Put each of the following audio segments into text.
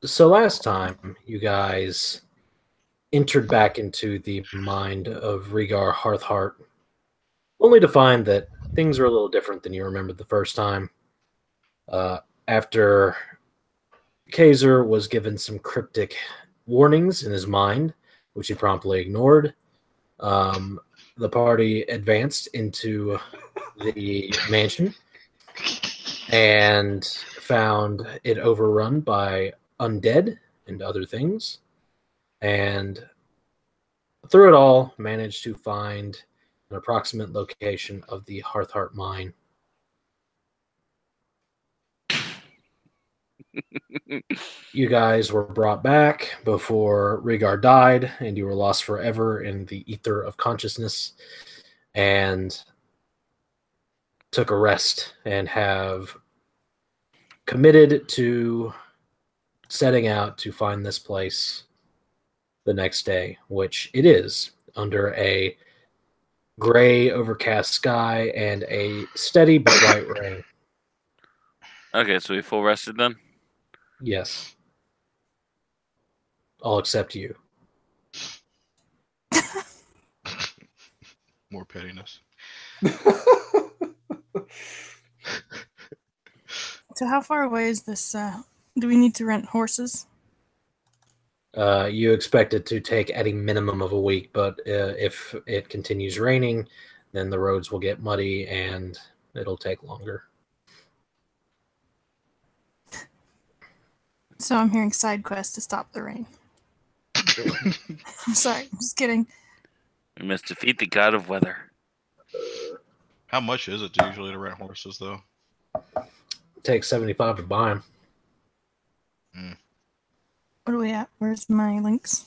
So last time you guys entered back into the mind of Rhaegar Heartheart, only to find that things are a little different than you remembered the first time. After Kazer was given some cryptic warnings in his mind, which he promptly ignored, um, the party advanced into the mansion and found it overrun by undead and other things. And through it all, managed to find an approximate location of the Heartheart Mine. You guys were brought back before Rhaegar died, and you were lost forever in the ether of consciousness, and took a rest and have committed to setting out to find this place the next day, which it is under a gray, overcast sky and a steady but light rain. Okay, so we full rested then? Yes. All except you. More pettiness. So how far away is this? Do we need to rent horses? You expect it to take at a minimum of a week, but if it continues raining, then the roads will get muddy and it'll take longer. So I'm hearing side quest to stop the rain. I'm sorry, I'm just kidding. We must defeat the god of weather. How much is it usually to rent horses, though? It takes 75 to buy them. What are we at? Where's my links?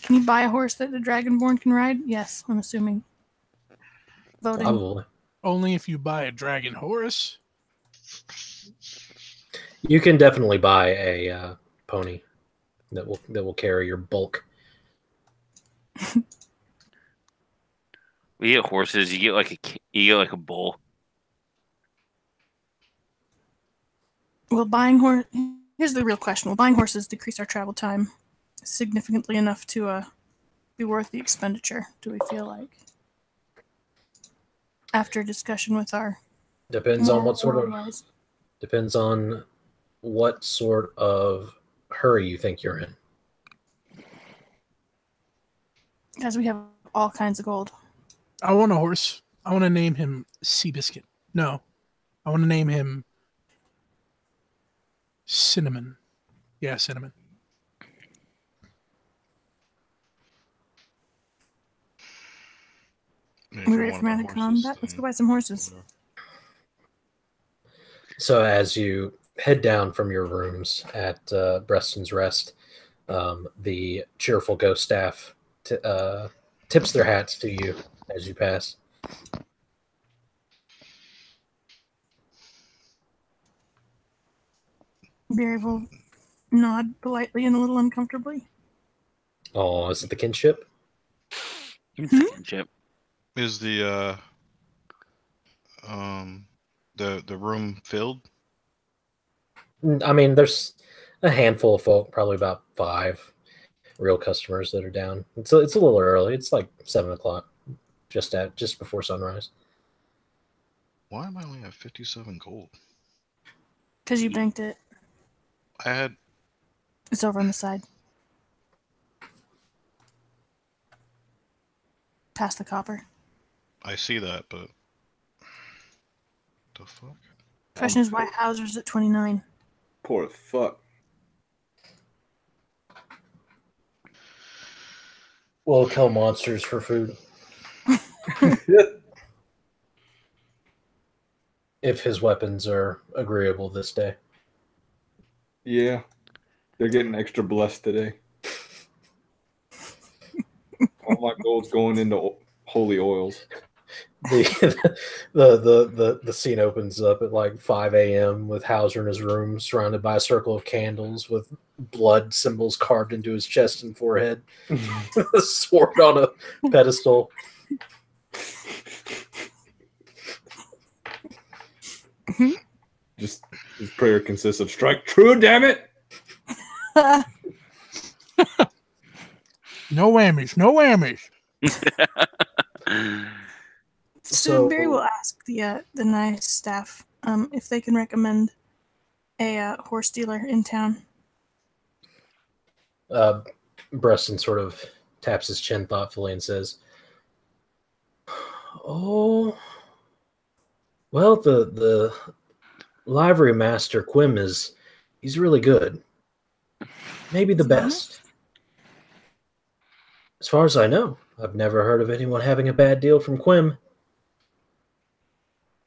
Can you buy a horse that the Dragonborn can ride? Yes, I'm assuming. Voting. Probably. Only if you buy a dragon horse. You can definitely buy a pony that will carry your bulk. We get horses. You get like a bull. Will here's the real question. Will buying horses decrease our travel time significantly enough to be worth the expenditure, do we feel like? After discussion with our... Depends on what sort of hurry you think you're in. As we have all kinds of gold. I want a horse. I want to name him Seabiscuit. No. I want to name him Cinnamon. Yeah, Cinnamon. We ready for magic combat? Let's go buy some horses. So as you head down from your rooms at Breston's Rest, the cheerful ghost staff tips their hats to you as you pass. Biri will nod politely and a little uncomfortably. Oh, is it the kinship? It's the kinship. Is the room filled? I mean, there's a handful of folk, probably about 5 real customers that are down. It's a little early. It's like 7 o'clock, just before sunrise. Why am I only at 57 gold? Because you banked it. It's over on the side. Past the copper. I see that, but the fuck? Question is why Hauser's at 29. Poor fuck. We'll kill monsters for food. If his weapons are agreeable this day. Yeah. They're getting extra blessed today. All my gold's going into holy oils. The scene opens up at like 5 a.m. with Hauser in his room, surrounded by a circle of candles with blood symbols carved into his chest and forehead, with a sword on a pedestal. Just his prayer consists of strike true, damn it. No whammies. No whammies. So Biri will ask the nice staff if they can recommend a horse dealer in town. Breston sort of taps his chin thoughtfully and says, "Oh, well, the livery master Quim he's really good. Maybe the best. As far as I know, I've never heard of anyone having a bad deal from Quim.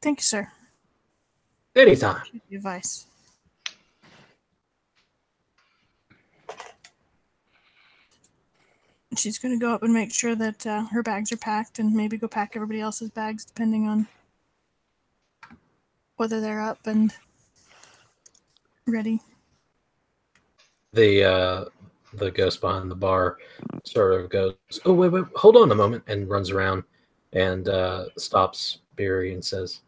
Thank you, sir. Anytime." The advice. She's going to go up and make sure that her bags are packed and maybe go pack everybody else's bags depending on whether they're up and ready. The ghost behind the bar sort of goes, "Oh, wait, hold on a moment," and runs around and stops Biri and says,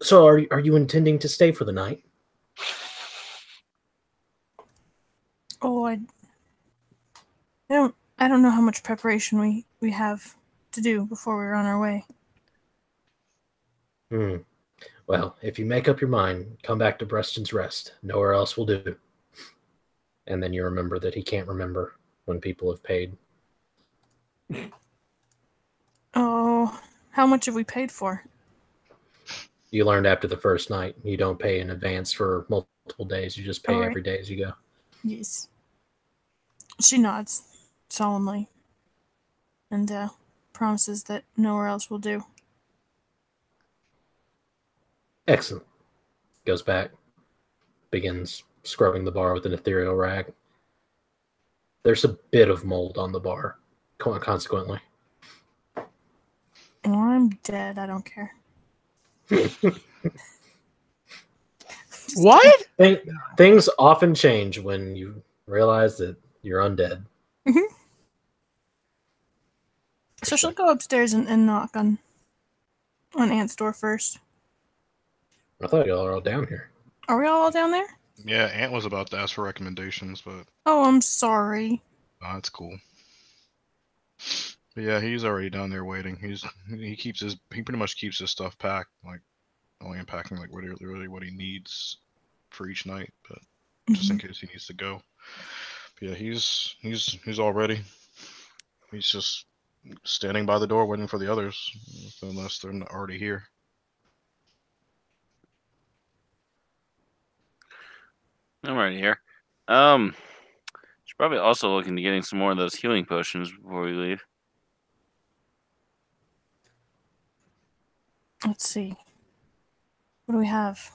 "So are you intending to stay for the night?" Oh, I don't know how much preparation we have to do before we're on our way. Well, if you make up your mind, come back to Breston's Rest. Nowhere else will do. And then you remember that he can't remember when people have paid. Oh, how much have we paid for? You learned after the first night. You don't pay in advance for multiple days. You just pay All right. every day as you go. Yes. She nods solemnly and promises that nowhere else will do. Excellent. Goes back. Begins scrubbing the bar with an ethereal rag. There's a bit of mold on the bar, consequently. Well, I'm dead. I don't care. What? Things often change when you realize that you're undead. Mm-hmm. So she'll go upstairs and knock on Ant's door first. I thought y'all are all down here. Are we all down there? Yeah, Ant was about to ask for recommendations, but Oh, I'm sorry. that's cool. But yeah, he's already down there waiting. He pretty much keeps his stuff packed, like only unpacking like really what he needs for each night, but just in case he needs to go. But yeah, he's all ready. He's just standing by the door waiting for the others, unless they're not already here. I'm already here. Should probably also look into getting some more of those healing potions before we leave. Let's see. What do we have?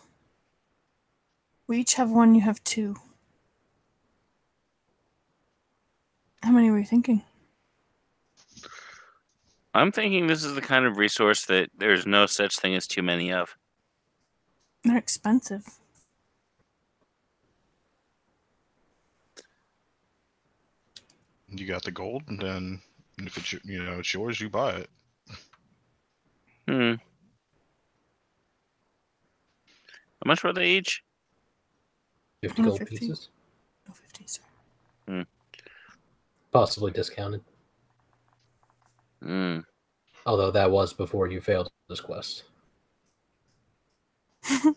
We each have one. You have two. How many were you thinking? I'm thinking this is the kind of resource that there's no such thing as too many of. They're expensive. You got the gold, and then if it's it's yours, you buy it. How much were they each? 50 Oh, gold 50. pieces. No, 50, sorry. Possibly discounted. Mm. Although that was before you failed this quest. I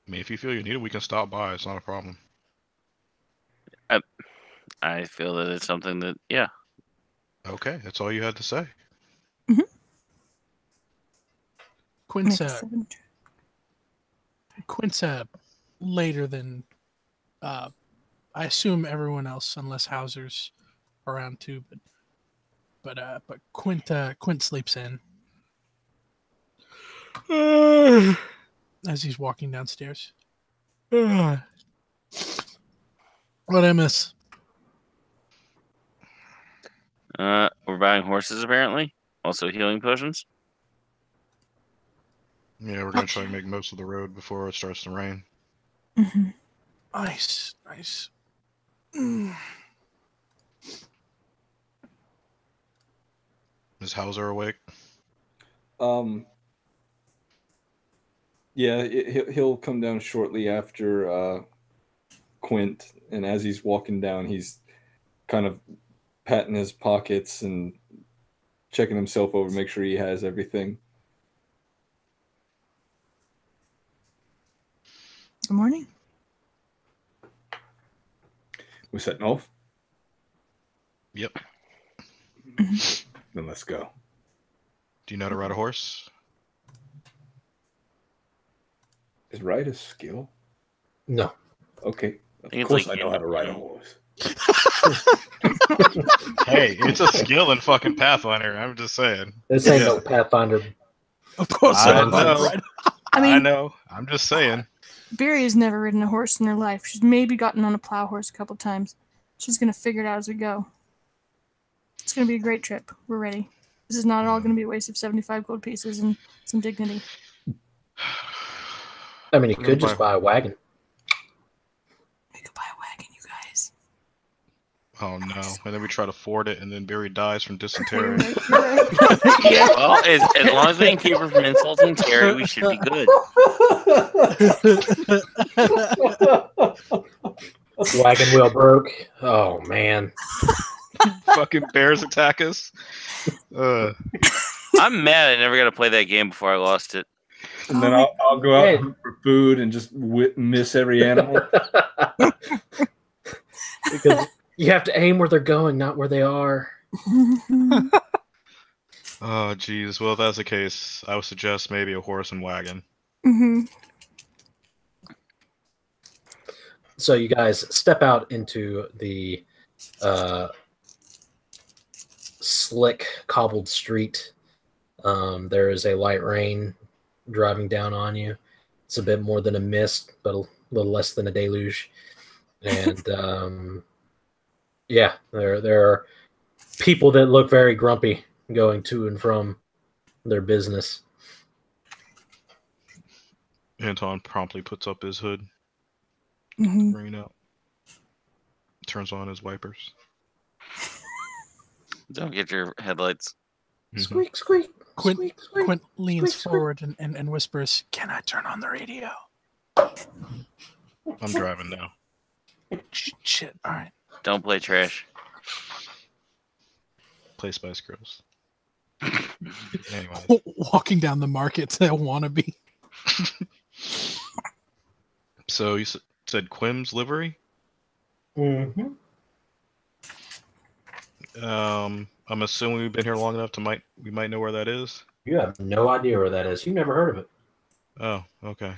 mean, if you feel you need it, we can stop by. It's not a problem. I feel that it's something that, yeah. Okay, that's all you had to say. Quint's Make a 7. Quint's later than I assume everyone else, unless Hauser's around too. But Quint sleeps in as he's walking downstairs. What I miss? We're buying horses, apparently. Also healing potions. Yeah, we're gonna try and make most of the road before it starts to rain. Nice. Is Is Hauser awake? Yeah, he'll come down shortly after Quint, and as he's walking down, he's kind of patting his pockets and checking himself over, make sure he has everything. Good morning. We setting off? Yep. Then let's go. Do you know how to ride a horse? Is ride a skill? No. Okay. think Of it's course like I know how to ride a horse. Hey, it's a skill in fucking Pathfinder. I'm just saying. This ain't no Pathfinder. Of course, I I'm know. right. I mean, I know. I'm just saying. Biri has never ridden a horse in her life. She's maybe gotten on a plow horse a couple times. She's going to figure it out as we go. It's going to be a great trip. We're ready. This is not all going to be a waste of 75 gold pieces and some dignity. I mean, you could just buy a wagon. We could buy a wagon, you guys. Oh no. And then we try to ford it, and then Biri dies from dysentery. You're right. Yeah, well, as long as we can keep her from insulting Terry, we should be good. Wagon wheel broke. Oh, man. Fucking bears attack us. I'm mad I never got to play that game before I lost it. And then I'll go out and hunt for food and just miss every animal. Because you have to aim where they're going, not where they are. Oh, geez. Well, if that's the case, I would suggest maybe a horse and wagon. So you guys step out into the slick, cobbled street. There is a light rain driving down on you. It's a bit more than a mist, but a little less than a deluge. And yeah, there are people that look very grumpy going to and from their business. Anton promptly puts up his hood. Rain out. Turns on his wipers. Don't get your headlights. Squeak, squeak. Quint, Squeak, squeak. Quint leans squeak, squeak. forward and whispers, "Can I turn on the radio?" I'm driving now. Shit. All right. Don't play trash. Play Spice Girls. Anyway. Walking down the market to wannabe. So you said Quim's livery? Mm-hmm. I'm assuming we've been here long enough we might know where that is. You have no idea where that is. You've never heard of it. Oh, okay.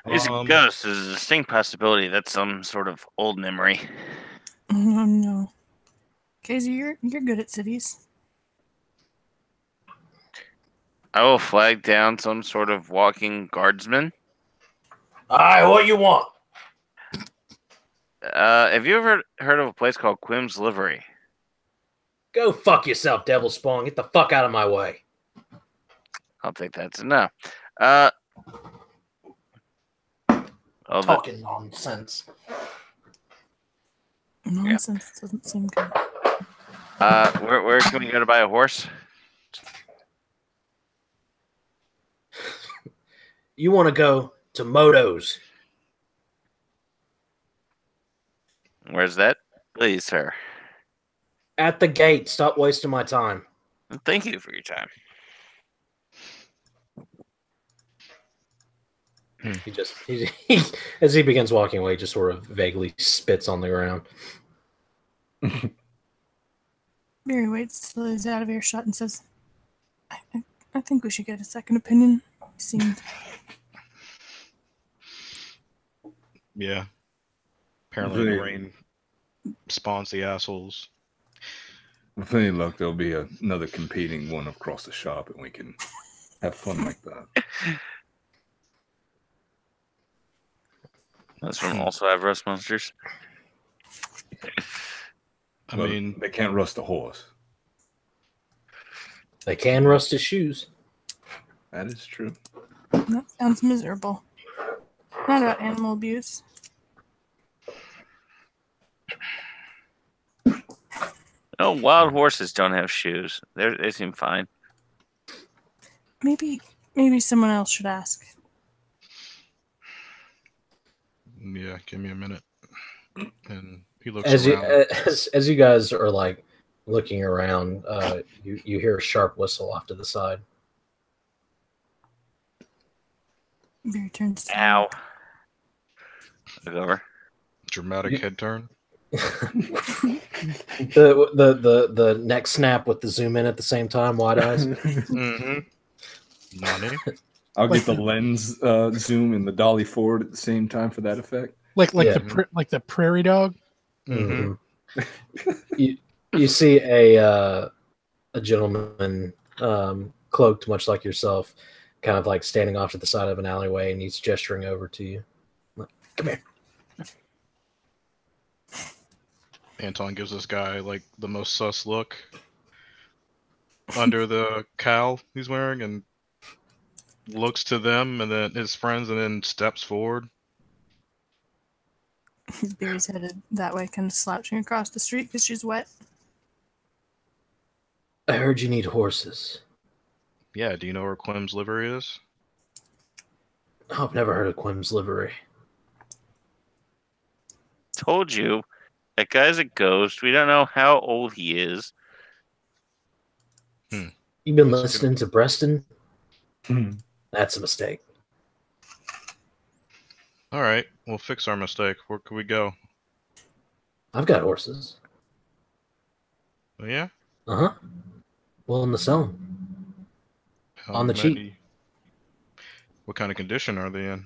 It's a ghost. There's a distinct possibility that's some sort of old memory. Oh no. Kazer, you're good at cities. I will flag down some sort of walking guardsman. Aye, what you want? Have you ever heard of a place called Quim's Livery? Go fuck yourself, Devil Spawn. Get the fuck out of my way. I'll take that as a no. Talking nonsense. Nonsense doesn't seem good. Where can we go to buy a horse? You want to go to Moto's. Where's that? Please, sir. At the gate. Stop wasting my time. Thank you for your time. He as he begins walking away, just sort of vaguely spits on the ground. Biri waits till he's out of earshot and says, I think we should get a second opinion. He seemed... Yeah. Apparently the rain spawns the assholes. With any luck, there'll be another competing one across the shop, and we can have fun like that. That's from Also Have Rust Monsters. I mean, they can't rust a horse. They can rust his shoes. That is true. That sounds miserable. Not about animal abuse. No, wild horses don't have shoes. They seem fine. Maybe someone else should ask. Yeah, give me a minute. And he looks As around. as you guys are like looking around, you hear a sharp whistle off to the side. Biri turns to Ow. Look over. Dramatic head turn. the neck snap with the zoom in at the same time, wide eyes. Mm-hmm. Nani? I'll get the lens zoom and the dolly forward at the same time for that effect. Like Yeah. the prairie dog. Mm-hmm. You see a gentleman cloaked much like yourself, kind of like standing off to the side of an alleyway, and he's gesturing over to you. Come here. Anton gives this guy like the most sus look under the cowl he's wearing and looks to them and then his friends and then steps forward. Biri's headed that way, kind of slouching across the street because she's wet. I heard you need horses. Yeah, do you know where Quim's livery is? Oh, I've never heard of Quim's livery. Told you. That guy's a ghost. We don't know how old he is. You've been That's listening to Breston? That's a mistake. All right, we'll fix our mistake. Where can we go? I've got horses. Oh, yeah? Uh-huh. Willing to sell them. How On the cheap. many- What kind of condition are they in?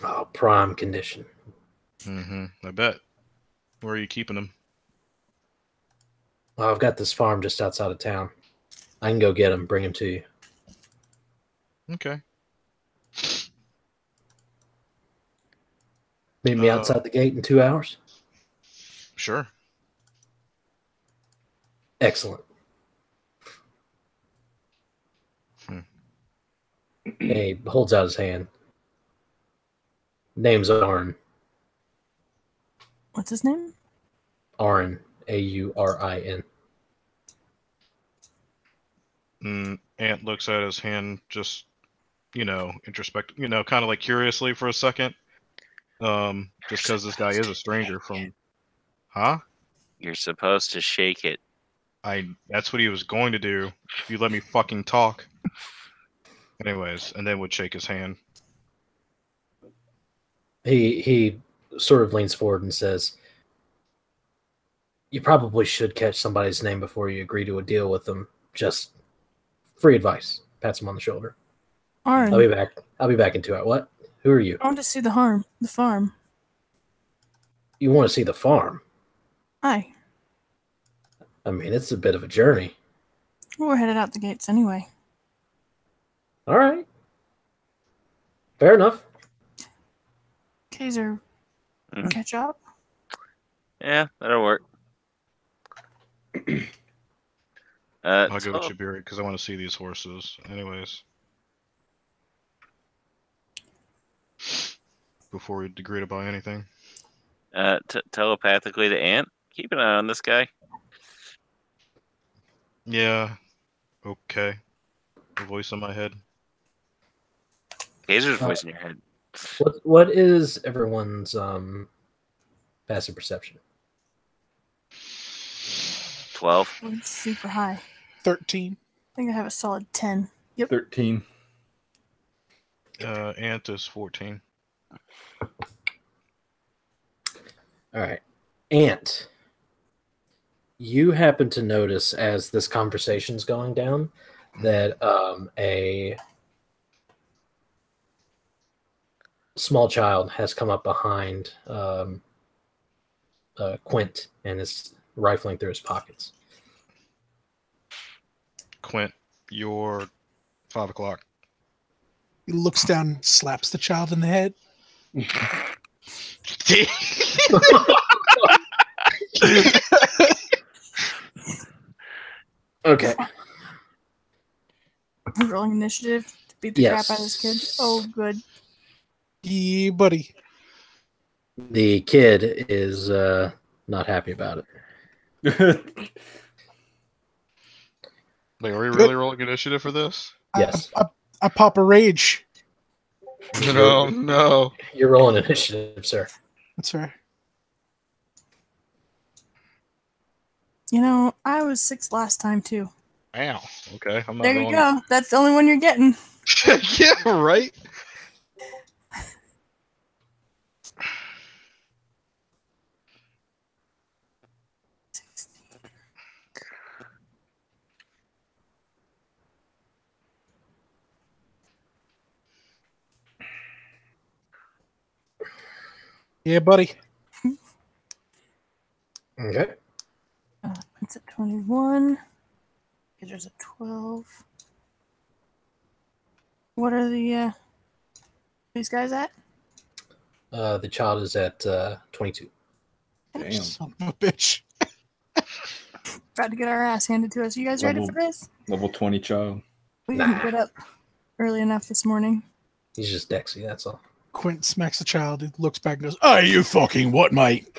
Oh, prime condition. Mm-hmm. I bet. Where are you keeping them? Oh, I've got this farm just outside of town. I can go get them, bring them to you. Okay. Meet me outside the gate in 2 hours? Sure. Excellent. He holds out his hand. Name's Arn. What's his name? Arn. Aurin. Ant looks at his hand just, introspect, kind of like curiously for a second. Just because this guy is a stranger from... Huh? You're supposed to shake it. That's what he was going to do. If you let me fucking talk. Anyways, and then would shake his hand. He sort of leans forward and says, you probably should catch somebody's name before you agree to a deal with them. Just free advice. Pats him on the shoulder. Arn. I'll be back in 2 hours. What? Who are you? I want to see the farm. You want to see the farm? Aye. I mean, it's a bit of a journey. We're headed out the gates anyway. All right. Fair enough. Kazer, catch up? Yeah, that'll work. I'll go with you, Biri, because I want to see these horses. Anyways. Before we agree to buy anything. Telepathically to Ant. Keep an eye on this guy. Yeah. Okay. A voice in my head. Kazer's voice in your head. What is everyone's passive perception? 12. It's super high. 13. I think I have a solid 10. Yep. 13. Ant is 14. All right. Ant, you happen to notice as this conversation's going down that a small child has come up behind Quint and is rifling through his pockets. Quint, you're 5 o'clock. He looks down and slaps the child in the head. Okay. We're rolling initiative to beat the Yes. crap out of this kid. Oh, good. Yeah, buddy. The kid is not happy about it. Wait, are we really rolling initiative for this? Yes. I pop a rage. No. You're rolling initiative, sir. That's fair. You know, I was 6 last time too. Ow. Okay, I'm not There you rolling. go. That's the only one you're getting. Yeah, right? Yeah, buddy. Okay. It's at 21. There's a 12. What are these guys at? The child is at 22. Damn. Son of a bitch. About to get our ass handed to us. You guys ready for this? Level 20 child. We didn't get up early enough this morning. He's just Dexy, that's all. Quint smacks the child. He looks back and goes, "Are you fucking what, mate?"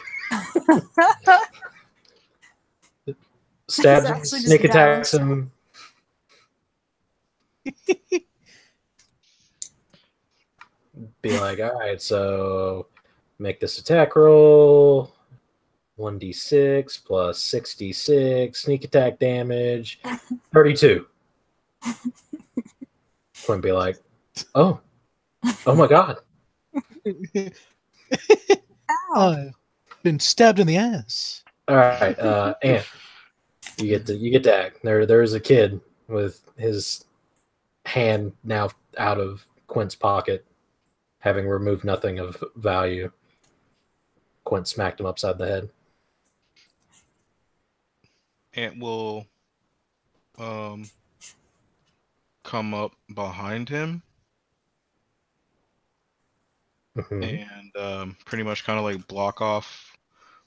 Stabs him, actually just sneak attacks him. Be like, all right, so make this attack roll. 1d6 plus 6d6, sneak attack damage, 32. Quinn be like, oh my god. I've been stabbed in the ass. All right, Ant, you get to act. There is a kid with his hand now out of Quint's pocket, having removed nothing of value. Quint smacked him upside the head. Ant will come up behind him and pretty much kind of like block off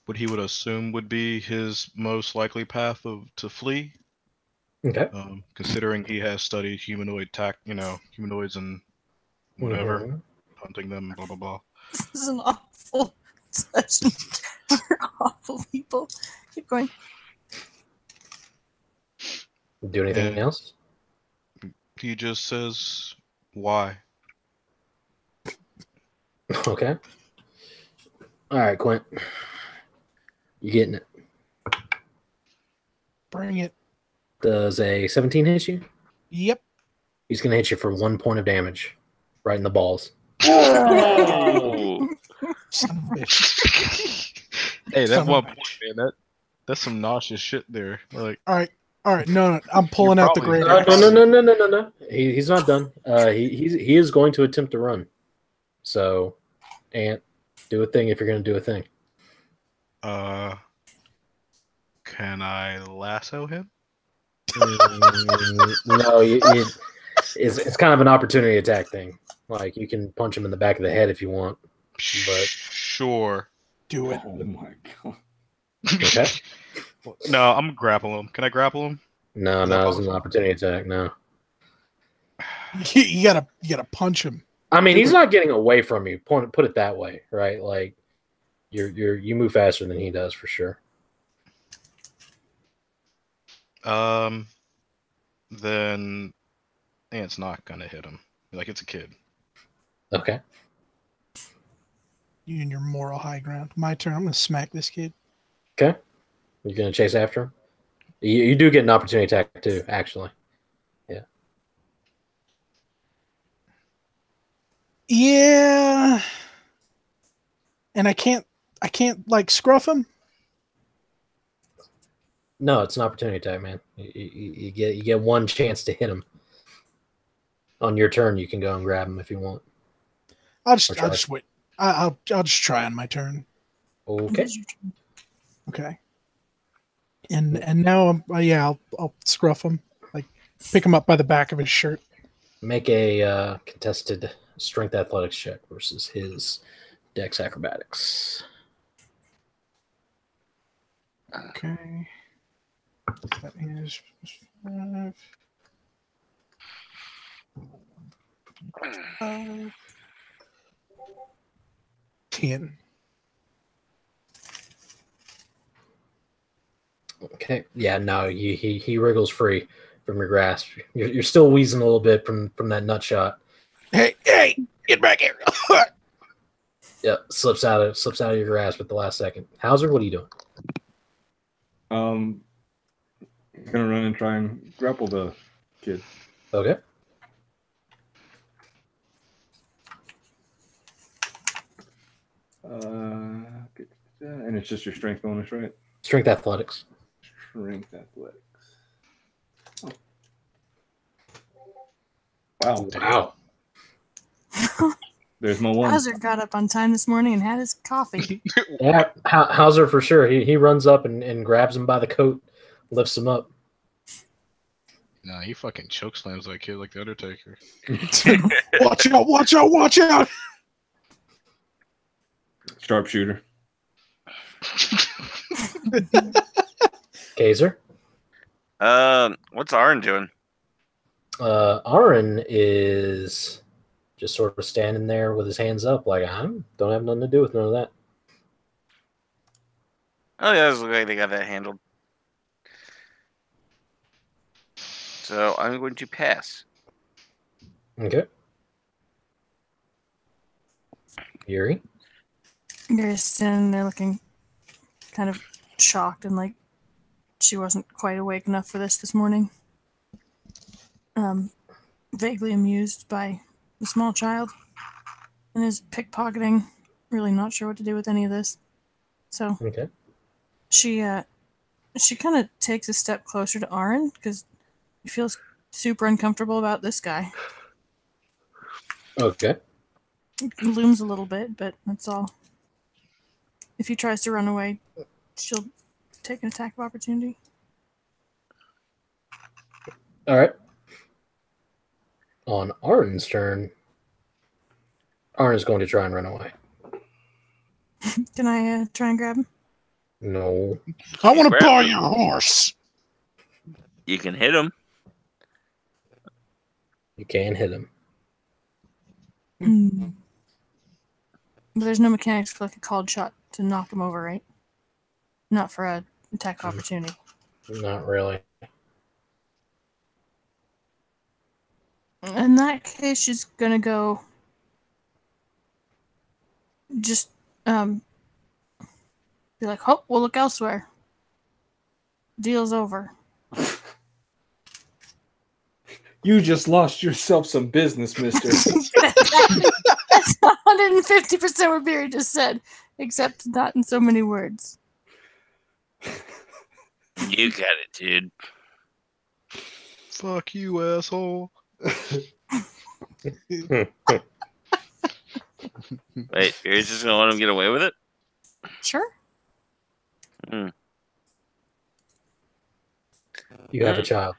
what he would assume would be his most likely path to flee. Okay. Considering he has studied humanoids and whatever, hunting them, blah blah blah. This is an awful session. We're awful people. Keep going. Do anything else? He just says, "Why?" Okay. All right, Quint. You getting it? Bring it. Does a 17 hit you? Yep. He's going to hit you for 1 point of damage. Right in the balls. Oh. Son of a bitch. Hey, Son that of a 1 point, bitch. man. That's some nauseous shit there. Like, All right. No. I'm pulling out the probably- great No, axe. No. He's not done. He is going to attempt to run. So, Ant, do a thing if you're going to do a thing. can I lasso him? No, it's kind of an opportunity attack thing. Like, you can punch him in the back of the head if you want. But Sure. Do it. Oh my god. okay. No, I'm gonna grapple him. Can I grapple him? No, it's an opportunity attack. No. You gotta punch him. I mean, he's not getting away from you. Put it that way, right? Like, you move faster than he does for sure. Then Ant's not gonna hit him. Like, it's a kid. Okay. You and your moral high ground. My turn. I'm gonna smack this kid. Okay. You're gonna chase after him. You do get an opportunity attack too, actually. Yeah. Yeah. And I can't like scruff him. No, it's an opportunity attack, man. You get one chance to hit him. On your turn, you can go and grab him if you want. I'll just wait. I'll just try on my turn. Okay. Okay. And now I'll scruff him, like pick him up by the back of his shirt. Make a contested strength athletics check versus his dex acrobatics. Okay. That is 5. 10. Okay. Yeah, no, he wriggles free from your grasp. You're still wheezing a little bit from that nut shot. Hey, get back here! Yep, slips out of your grasp at the last second. Hauser, what are you doing? Gonna run and try and grapple the kid. Okay. And it's just your strength bonus, right? Strength athletics. Strength athletics. Oh. Wow. There's my one. Hauser got up on time this morning and had his coffee. Yeah, Hauser for sure. He runs up and grabs him by the coat, lifts him up. Nah, he fucking chokeslams that kid like the Undertaker. Watch out! Watch out! Watch out! Sharpshooter. Kazer? What's Arn doing? Arn is just sort of standing there with his hands up, like I don't have nothing to do with none of that. Oh yeah, looks like they got that handled. So I'm going to pass. Okay. Biri? Biri's standing there looking kind of shocked and like she wasn't quite awake enough for this morning. Vaguely amused by the small child and his pickpocketing. Really not sure what to do with any of this. So Okay. she kind of takes a step closer to Arn because he feels super uncomfortable about this guy. Okay. It looms a little bit, but that's all. If he tries to run away, she'll take an attack of opportunity. All right. On Arn's turn, Arn is going to try and run away. Can I try and grab him? No. I want to Grab buy him. your horse. You can hit him. You can hit him. Mm. But there's no mechanics for like a called shot to knock him over, right? Not for a attack of opportunity. Not really. In that case, she's gonna go. Just be like, "Oh, we'll look elsewhere. Deal's over." You just lost yourself some business, mister. That's 150% what Biri just said, except not in so many words. You got it, dude. Fuck you, asshole. Wait, you're just gonna let him get away with it? Sure. You have a child.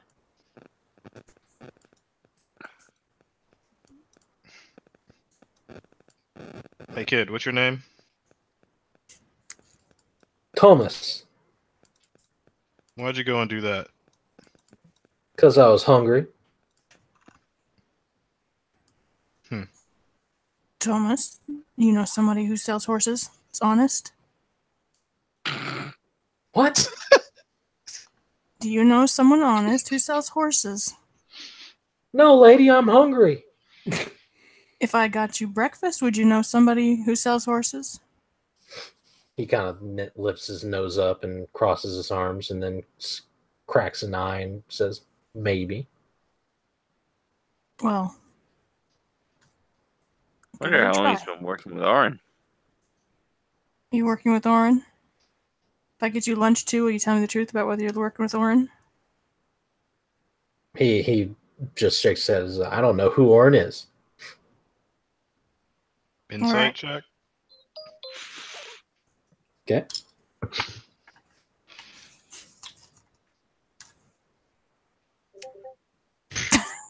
Hey kid, what's your name? Thomas. Why'd you go and do that? Because I was hungry. Thomas, you know somebody who sells horses? It's honest. What? Do you know someone honest who sells horses? No, lady, I'm hungry. If I got you breakfast, would you know somebody who sells horses? He kind of lifts his nose up and crosses his arms and then cracks an eye and says, maybe. Well, I wonder how long he's been working with Arn. You working with Oren? If I get you lunch too, will you tell me the truth about whether you're working with Oren? He just shakes his head. I don't know who Oren is. Insight Alright. check? Okay.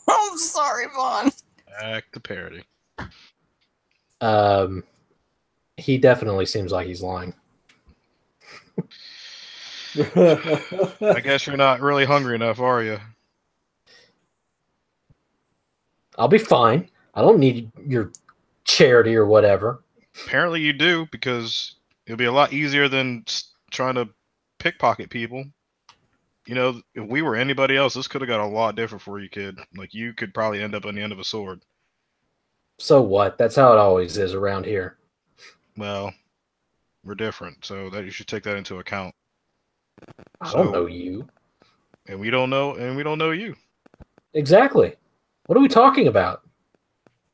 I'm sorry, Vaughn. Back to parody. He definitely seems like he's lying. I guess you're not really hungry enough, are you? I'll be fine. I don't need your charity or whatever. Apparently you do, because it'll be a lot easier than trying to pickpocket people. You know, if we were anybody else, this could have got a lot different for you, kid. Like, you could probably end up on the end of a sword. So what? That's how it always is around here. Well, we're different, so that you should take that into account. I don't know you. And we don't know you. Exactly. What are we talking about?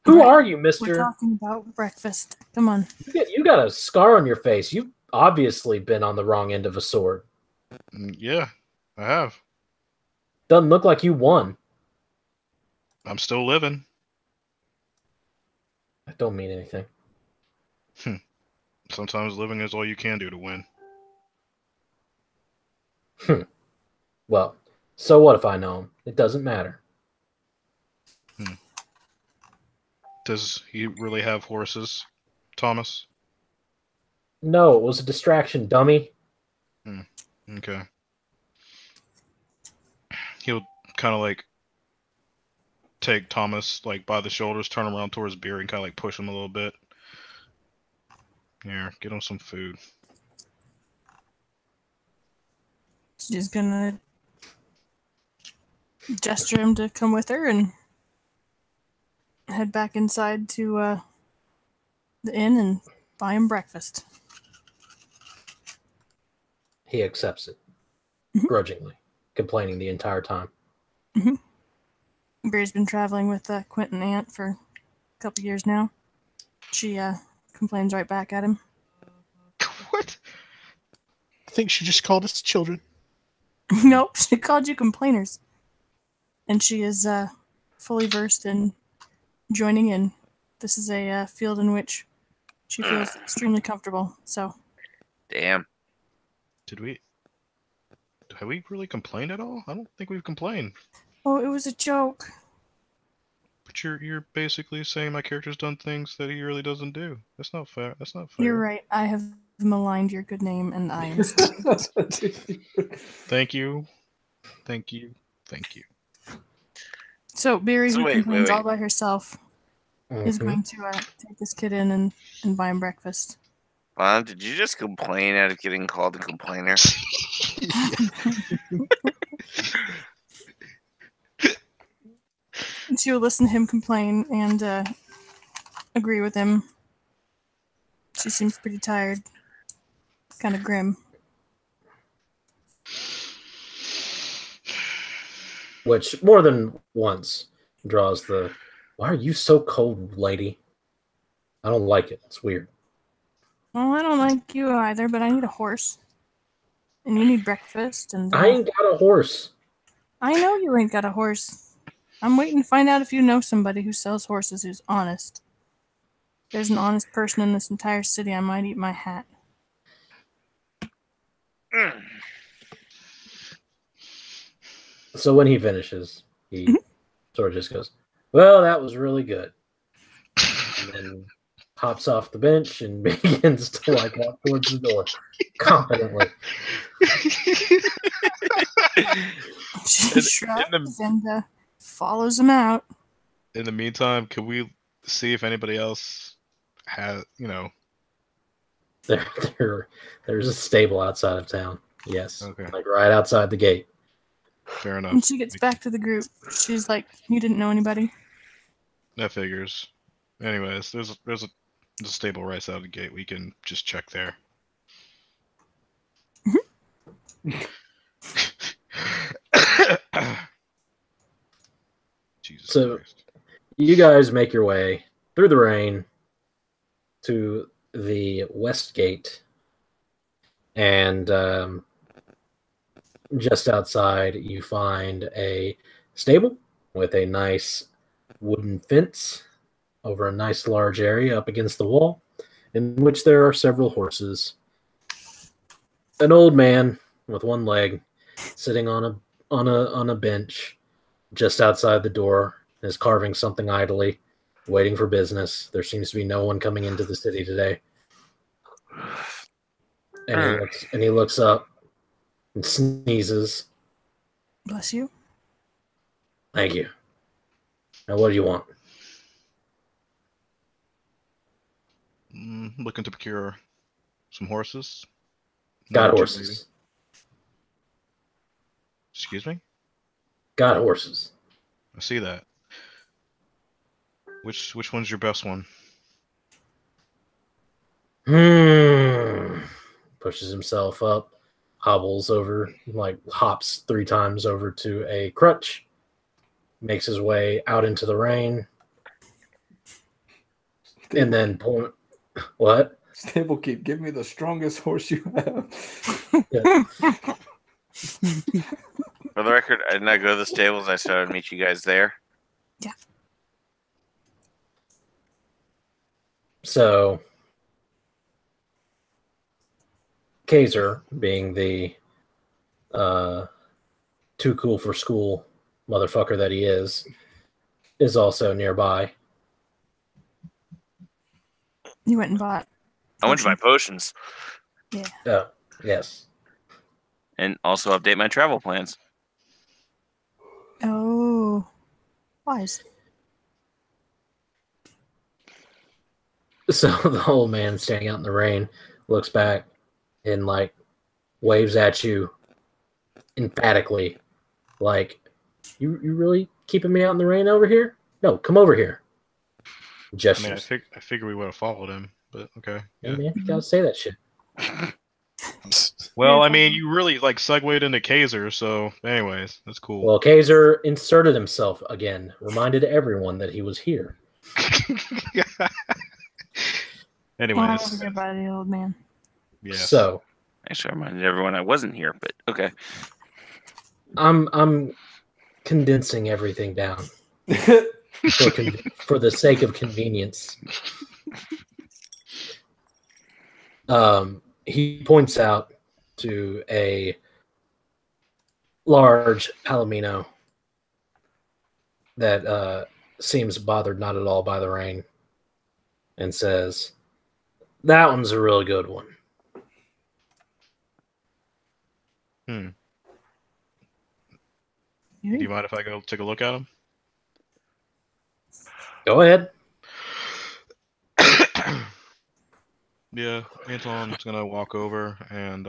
Who are you, We're mister? talking about breakfast. Come on. You got a scar on your face. You've obviously been on the wrong end of a sword. Yeah, I have. Doesn't look like you won. I'm still living. That don't mean anything. Sometimes living is all you can do to win. Well, so what if I know him? It doesn't matter. Does he really have horses, Thomas? No, it was a distraction, dummy. Okay. He'll kind of like take Thomas like by the shoulders, turn him around towards Biri, and kind of like push him a little bit. Here, get him some food. She's gonna gesture him to come with her and head back inside to the inn and buy him breakfast. He accepts it. Grudgingly. Complaining the entire time. Biri's been traveling with Quint and Ant for a couple years now. She complains right back at him. What? I think she just called us children. Nope, she called you complainers. And she is fully versed in joining in. This is a field in which she feels extremely comfortable. So, Damn. Have we really complained at all? I don't think we've complained. oh, it was a joke. But you're basically saying my character's done things that he really doesn't do. That's not fair. That's not fair. You're right. I have maligned your good name, and I am sorry. Thank you. Thank you. Thank you. So Biri, So who wait, complains wait. all by herself, is going to take this kid in and buy him breakfast. Mom, did you just complain out of getting called a complainer? She will listen to him complain and agree with him. She seems pretty tired. Kind of grim. Which, more than once, draws the, why are you so cold, lady? I don't like it. It's weird. Well, I don't like you either, but I need a horse. And you need breakfast, and I ain't got a horse. I know you ain't got a horse. I'm waiting to find out if you know somebody who sells horses who's honest. If there's an honest person in this entire city, I might eat my hat. So when he finishes, he sort of just goes, well, that was really good. And then hops off the bench and begins to like walk towards the door confidently. She shrugs and follows him out. In the meantime, could we see if anybody else has, There's a stable outside of town. Yes. Okay. Like right outside the gate. Fair enough. When she gets back to the group, she's like, you didn't know anybody? That figures. Anyways, there's a stable right outside the gate. We can just check there. Jesus So- Christ. You guys make your way through the rain to the west gate, and just outside you find a stable with a nice wooden fence over a nice large area up against the wall, in which there are several horses. An old man with one leg sitting on a bench just outside the door is carving something idly, waiting for business. There seems to be no one coming into the city today. And he looks up and sneezes. Bless you. Thank you. Now what do you want? Looking to procure some horses. Got Not too horses. Excuse me? Got horses. I see that. Which one's your best one? Pushes himself up, hobbles over, like hops 3 times over to a crutch, makes his way out into the rain, and then what? Stablekeep, give me the strongest horse you have. Yeah. For the record, I did not go to the stables. I said I'd meet you guys there. Yeah. So, Kazer, being the too cool for school motherfucker that he is also nearby. You went and bought. I went to buy potions Yeah. Oh, yes. and also update my travel plans. Oh. Wise. So the old man standing out in the rain looks back and like waves at you emphatically, like, you really keeping me out in the rain over here? No, come over here. I Gestures. mean, I figure we would have followed him, but okay. Hey, Yeah. man, you gotta say that shit. Well, I mean, you really like segued into Kazer, so anyways, that's cool. Well, Kazer inserted himself again, reminded everyone that he was here. Anyways, Goodbye, the old man. yeah. So Actually, I reminded everyone I wasn't here, but okay. I'm condensing everything down for the sake of convenience. He points out to a large palomino that seems bothered not at all by the rain, and says, "That one's a real good one." Do you mind if I go take a look at him? Go ahead. Yeah, Anton's gonna walk over and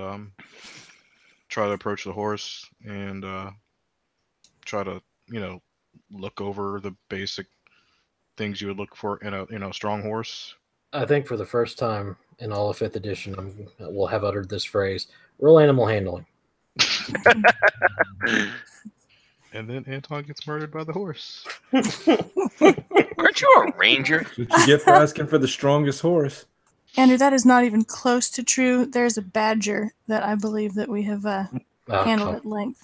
try to approach the horse and try to, look over the basic things you would look for in a strong horse. I think for the first time in all of 5th edition, we'll have uttered this phrase: "Real animal handling." And then Anton gets murdered by the horse. Aren't you a ranger? That's what you get for asking for the strongest horse. Andrew, that is not even close to true. There's a badger that I believe that we have handled at length.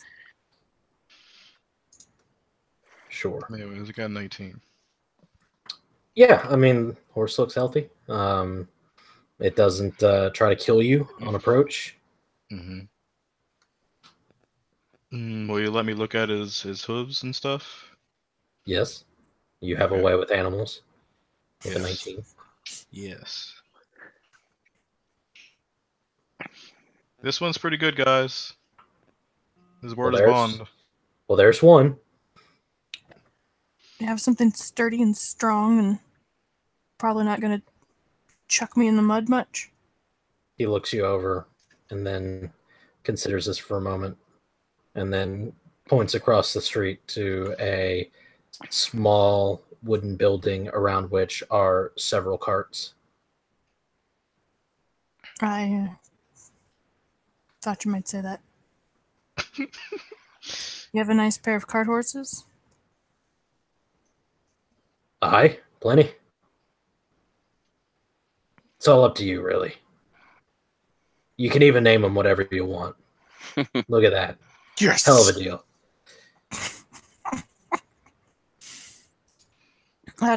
Sure. Anyways, it got 19. Yeah, I mean, horse looks healthy. It doesn't try to kill you on approach. Mm-hmm. Will you let me look at his hooves and stuff? Yes, you have a Okay. way with animals. With a Yes. 19. Yes. This one's pretty good, guys. His word is bond. Well, there's one. You have something sturdy and strong and probably not going to chuck me in the mud much. He looks you over and then considers this for a moment and then points across the street to a small wooden building around which are several carts. I thought you might say that. You have a nice pair of cart horses? Aye, plenty. It's all up to you, really. You can even name them whatever you want. Look at that. Yes. Hell of a deal.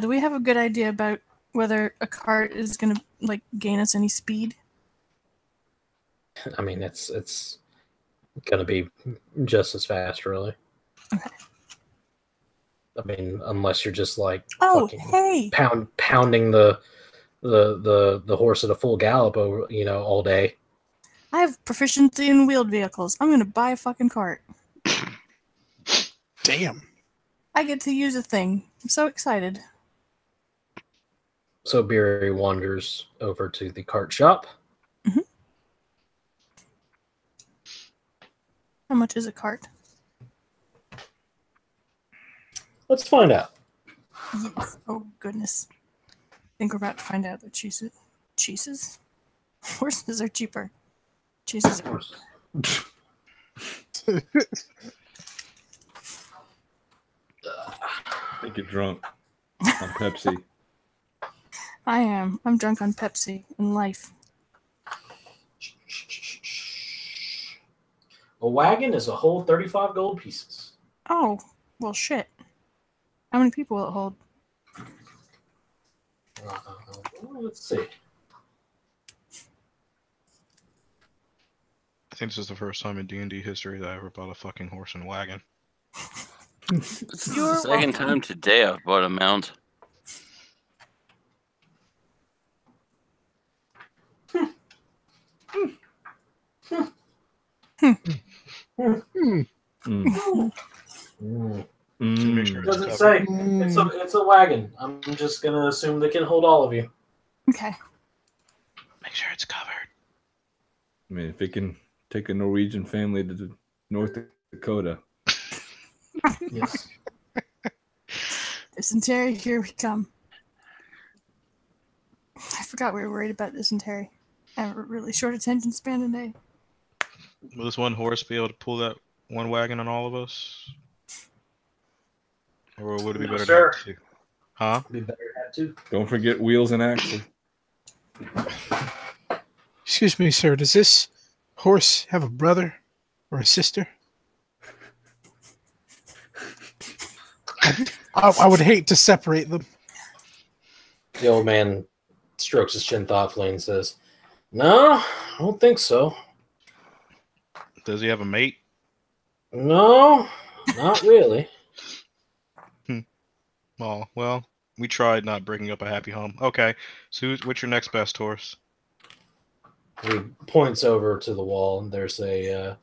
Do we have a good idea about whether a cart is going to gain us any speed? I mean, it's going to be just as fast, really. Okay. I mean, unless you're just like Hey! pounding the horse at a full gallop over, all day. I have proficiency in wheeled vehicles. I'm going to buy a fucking cart. Damn. I get to use a thing. I'm so excited. So Biri wanders over to the cart shop. How much is a cart? Let's find out. Yes. Oh, goodness. I think we're about to find out that cheeses? Horses are cheaper. Cheeses are... I think you're drunk on Pepsi. I am. I'm drunk on Pepsi and life. A wagon is a whole 35 gold pieces. Oh, well, shit. How many people will it hold? Let's see. I think this is the first time in D&D history that I ever bought a fucking horse and wagon. This is the second time today I've bought a mount. Make sure It it's doesn't covered. say. It's a wagon. I'm just gonna assume they can hold all of you. Okay. Make sure it's covered. I mean, if it can take a Norwegian family to North Dakota. Yes. Dysentery, here we come. I forgot we were worried about dysentery. I have a really short attention span today. Will this one horse be able to pull that one wagon on all of us? Or would it be better Sure. to have two? Huh? Be better to have two. Don't forget wheels and axle. Excuse me, sir. Does this horse have a brother or a sister? I would hate to separate them. The old man strokes his chin thoughtfully and says, "No, I don't think so. Does he have a mate? No, not really." Oh, well, we tried not bringing up a happy home. Okay, so what's your next best horse? He points over to the wall, and there's a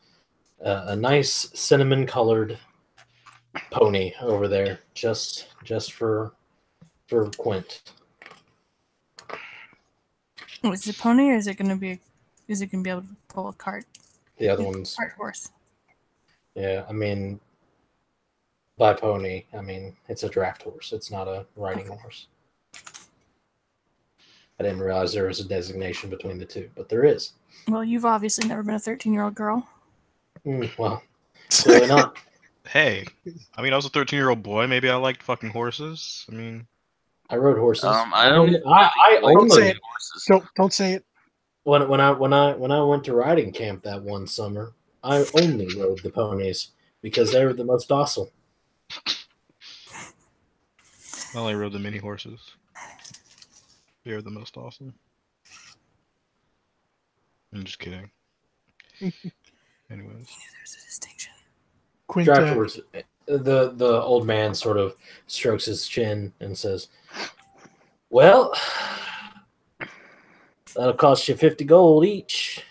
nice cinnamon-colored pony over there, just for Quint. Oh, is it a pony or is it gonna be able to pull a cart? The other It's a one's cart horse. yeah. I mean, by pony, I mean it's a draft horse. It's not a riding horse. I didn't realize there was a designation between the two, but there is. Well, you've obviously never been a 13-year-old girl. Well, clearly not. Hey, I mean, I was a 13-year-old boy.Maybe I liked fucking horses. I mean, I rode horses. I don't. I Don't say only it. Don't say it. when I went to riding camp that one summer, I only rode the ponies because they were the most docile. I only rode the mini horses. They're the most awesome. I'm just kidding. Anyways. There's a distinction. Quint, Draft horse. The old man sort of strokes his chin and says, "Well, that'll cost you 50 gold each."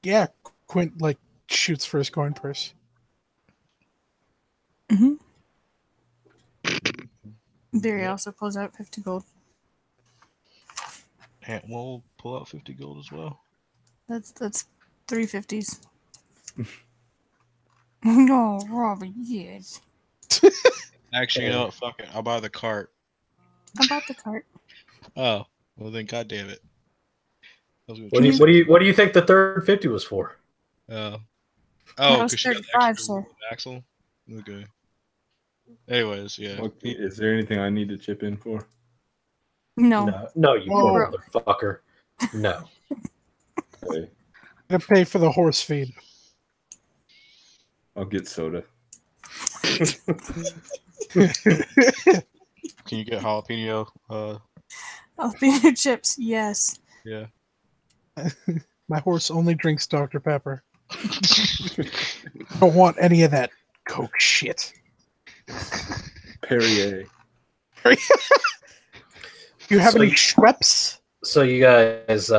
yeah, Quint like shoots for his coin purse. Mm-hmm. Biri also pulls out 50 gold. And we'll pull out 50 gold as well. That's 3 50s. No, Robbie, yes. Actually, you know what? Fuck it. I'll buy the cart. How about the cart? Oh, well then, goddamn it. What do you think the third 50 was for? That Oh, was because she got 35, extra sir. axle. Okay. Anyways, yeah. Okay, is there anything I need to chip in for? No. No, you poor Whoa. motherfucker. No. Okay, Gotta pay for the horse feed. I'll get soda. Can you get jalapeno? Jalapeno chips, yes. Yeah. My horse only drinks Dr. Pepper. Don't want any of that Coke shit. Perrier. You have So any you- Schweppes? So you guys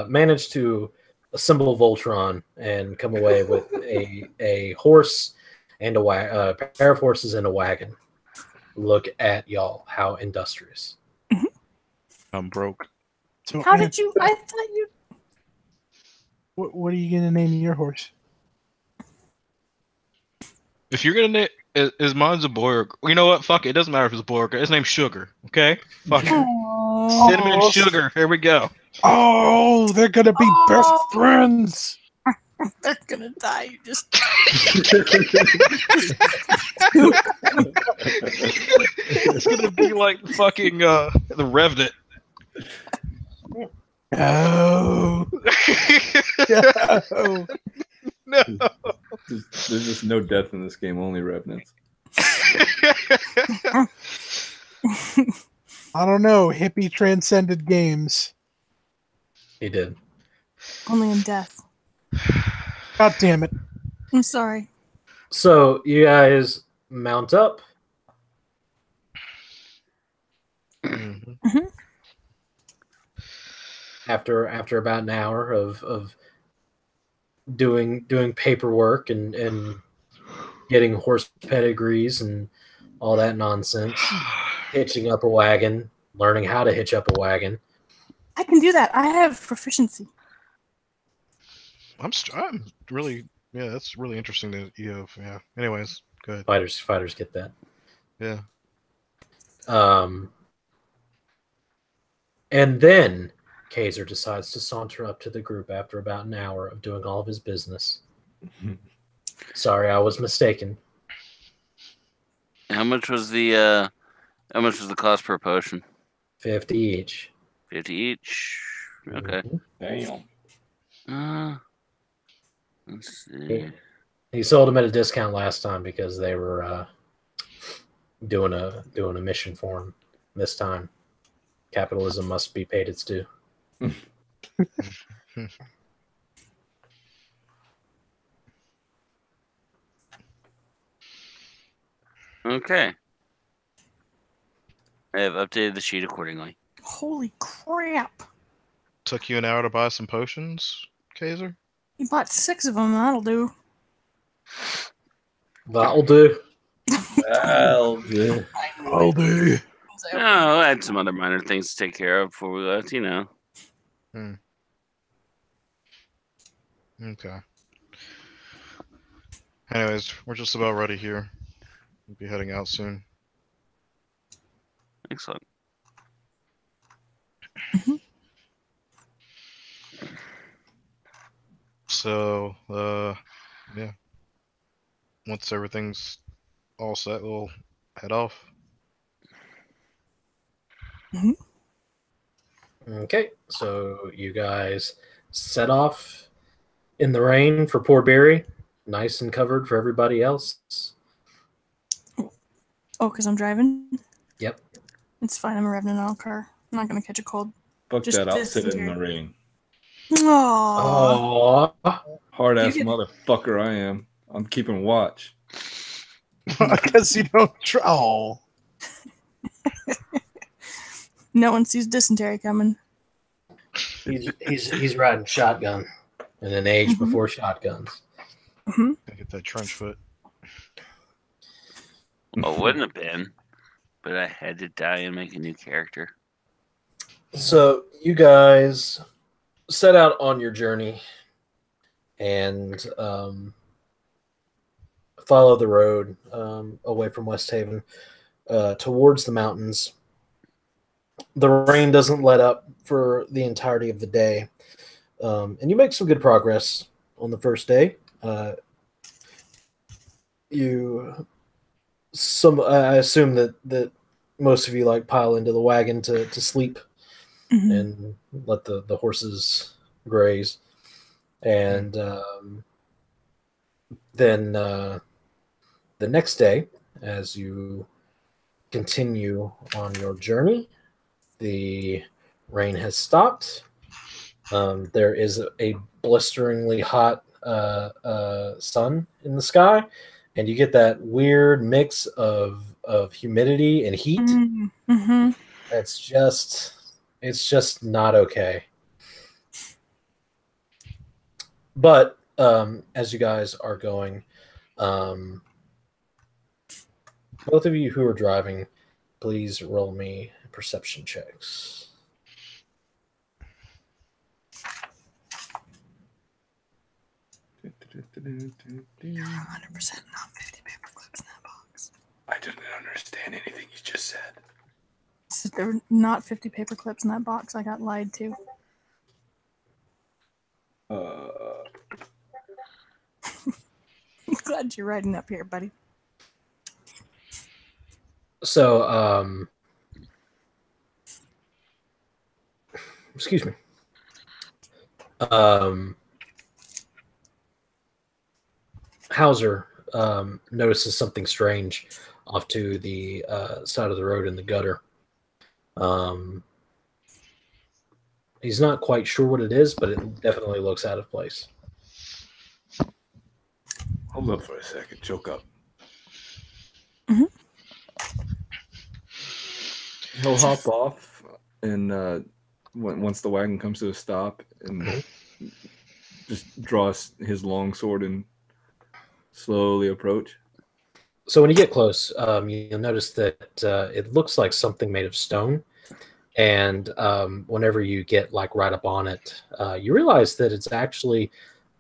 managed to assemble Voltron and come away with a horse and a pair of horses and a wagon. Look at y'all, how industrious. I'm broke. So, How did you? I thought you. What are you gonna name your horse? If you're gonna is mine's a boy or you know what? Fuck it. It doesn't matter if it's a boy or girl. His name's Sugar. Okay. Fuck it. Aww. Cinnamon and Sugar. Here we go. Oh, they're gonna be best friends. They're gonna die. You just It's gonna be like fucking the Revenant. Oh. No. No. There's just no death in this game, only revenants. I don't know. Hippie transcended games. He did. only in death. God damn it. I'm sorry. So you guys mount up. Mhm. After about an hour of doing paperwork and getting horse pedigrees and all that nonsense, hitching up a wagon, learning how to hitch up a wagon. I can do that. I have proficiency. I'm really that's really interesting that you have Anyways, go ahead. Fighters get that. Yeah. And then Kazer decides to saunter up to the group after about an hour of doing all of his business. Sorry, I was mistaken. How much was the cost per potion? 50 each. 50 each. Okay. Damn. Let's see. He sold them at a discount last time because they were doing a mission for him. This time, capitalism must be paid its due. Okay. I have updated the sheet accordingly. Holy crap. Took you an hour to buy some potions, Kazer? You bought 6 of them. That'll do. That'll do. Well, yeah. I'll do. Oh, I had some other minor things to take care of before we left, you know. Okay. Anyways, we're just about ready here. We'll be heading out soon. Excellent. So, yeah. Once everything's all set, we'll head off. Okay, so you guys set off in the rain for poor Biri, nice and covered for everybody else. Oh, because I'm driving? Yep. It's fine. I'm a Revenant on a car. I'm not going to catch a cold. Fuck Just that, I'll sit in the dysentery. rain. Aww. Hard ass You get- motherfucker I am. I'm keeping watch. Because you don't try. Oh. No one sees dysentery coming. He's riding shotgun in an age before shotguns. Mm-hmm. Gotta get that trench foot. Well, wouldn't have been, but I had to die and make a new character. So you guys set out on your journey and follow the road away from West Haven towards the mountains. The rain doesn't let up for the entirety of the day, and you make some good progress on the first day. I assume that most of you like pile into the wagon to sleep and let the horses graze, and then the next day, as you continue on your journey, the rain has stopped. There is a blisteringly hot sun in the sky, and you get that weird mix of humidity and heat. Mm-hmm. It's just not okay. But as you guys are going, both of you who are driving, please roll me perception checks. You're 100% not 50 paper clips in that box. I didn't understand anything you just said. So there were not 50 paper clips in that box. I got lied to. I'm glad you're riding up here, buddy. So, excuse me. Hauser notices something strange off to the side of the road in the gutter. He's not quite sure what it is, but it definitely looks out of place. Hold up for a second. Choke up. Mm-hmm. He'll hop off, and once the wagon comes to a stop, and just draw his long sword and slowly approach. So when you get close, you'll notice that it looks like something made of stone. And whenever you get like right up on it, you realize that it's actually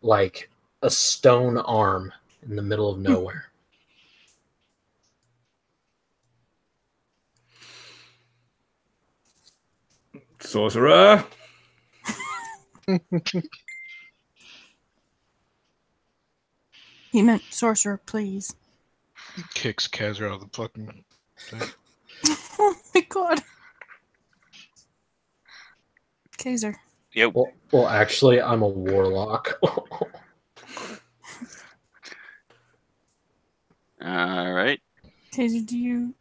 like a stone arm in the middle of nowhere. Sorcerer! He meant sorcerer, please. He kicks Kazer out of the fucking thing. Oh my god. Kazer. Yep. Well, actually, I'm a warlock. All right. Kazer, do you...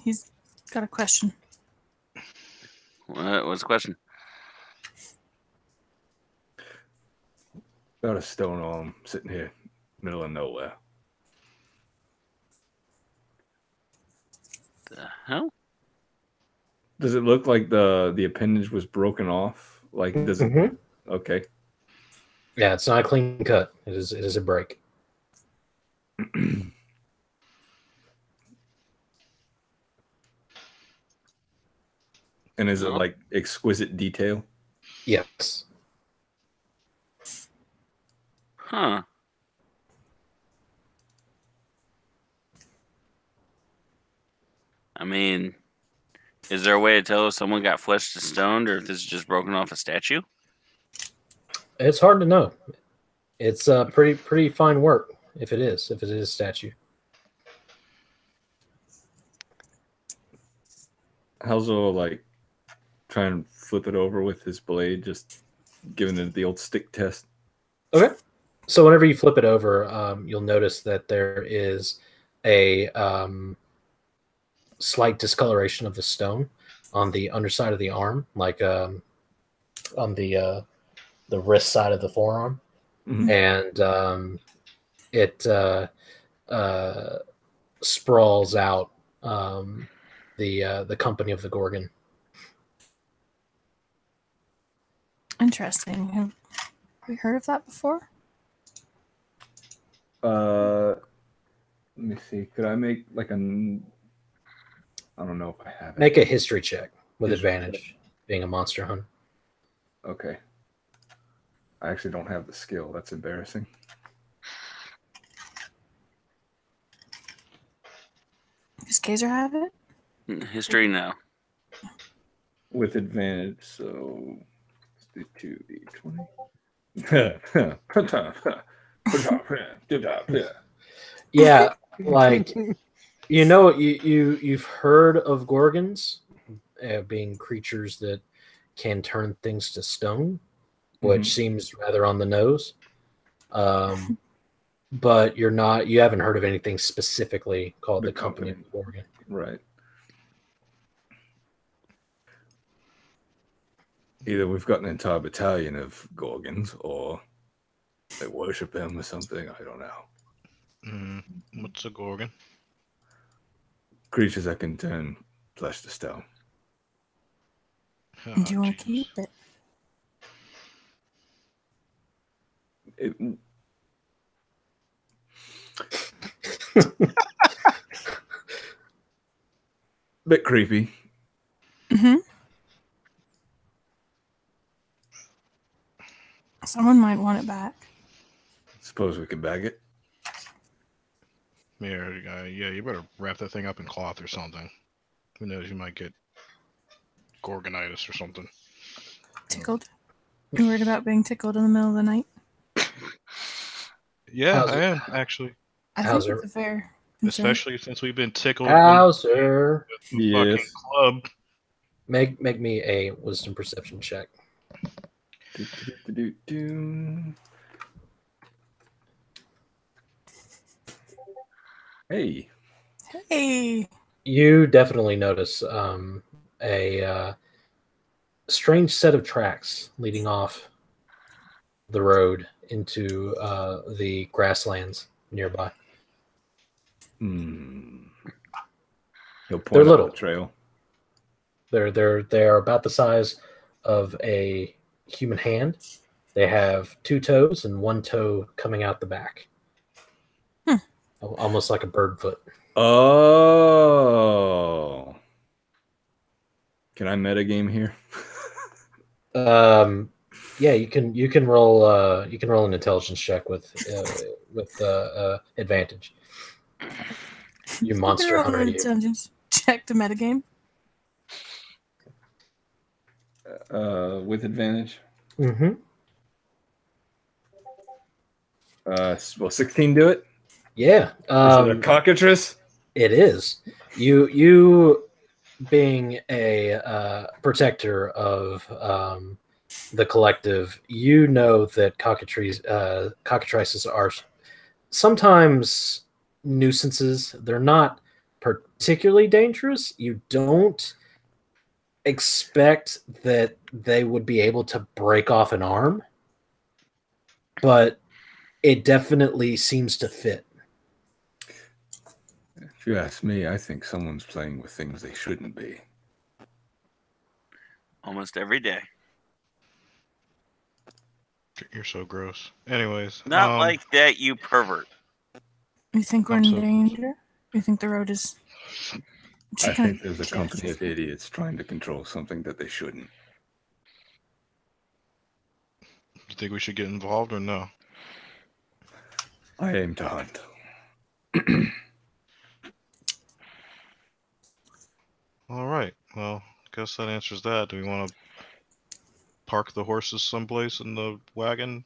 He's got a question. What's the question? Got a stone arm sitting here, middle of nowhere. The hell? Does it look like the appendage was broken off? Like, does it? Mhm. Okay. Yeah, it's not a clean cut. It is a break. And is it like exquisite detail? Yes. Huh. I mean, is there a way to tell if someone got fleshed to stoned or if this is just broken off a statue? It's hard to know. It's pretty fine work if it is a statue. Hauser will like try and flip it over with his blade, just giving it the old stick test. Okay. So whenever you flip it over, you'll notice that there is a slight discoloration of the stone on the underside of the arm, like on the wrist side of the forearm, and it sprawls out the company of the Gorgon. Interesting. Have we heard of that before? Let me see. Could I make like I don't know if I have it. Make a history check with History advantage, being a monster hunter. Okay. I actually don't have the skill. That's embarrassing. Does Kazer have it? History now. With advantage, so let's do 2d20. Yeah, like you've heard of Gorgons being creatures that can turn things to stone, which seems rather on the nose. But you haven't heard of anything specifically called the company of Gorgon. Right. Either we've got an entire battalion of Gorgons, or they worship him or something. I don't know. What's a Gorgon? Creatures that can turn flesh to stone. Oh, Do you want to keep it? Bit creepy. Mm-hmm. Someone might want it back. Suppose we could bag it. Yeah, you better wrap that thing up in cloth or something. Who knows, you might get gorgonitis or something. Tickled? You worried about being tickled in the middle of the night? Yeah, How's I it- am, actually. I think Hauser. it's a fair concern. Especially since we've been tickled Hauser. with the fucking Yes. club. Make me a wisdom perception check. Hey. Hey! You definitely notice a strange set of tracks leading off the road into the grasslands nearby. He'll point They're out little. the trail. They're about the size of a human hand. They have 2 toes and 1 toe coming out the back. Almost like a bird foot. Oh. Can I metagame here? Yeah, you can roll an intelligence check with advantage. You monster Roll an hunter, you. intelligence check to metagame. With advantage. Mm-hmm. Will 16 do it? Yeah. Is it a cockatrice? It is. You being a protector of the collective, you know that cockatrices are sometimes nuisances. They're not particularly dangerous. You don't expect that they would be able to break off an arm, but it definitely seems to fit. If you ask me, I think someone's playing with things they shouldn't be. Almost every day. You're so gross. Anyways. Not like that, you pervert. You think we're I'm in so- danger? You think the road is... I think there's a company of idiots trying to control something that they shouldn't. You think we should get involved or no? I aim to hunt. All right. Well, guess that answers that. Do we want to park the horses someplace in the wagon?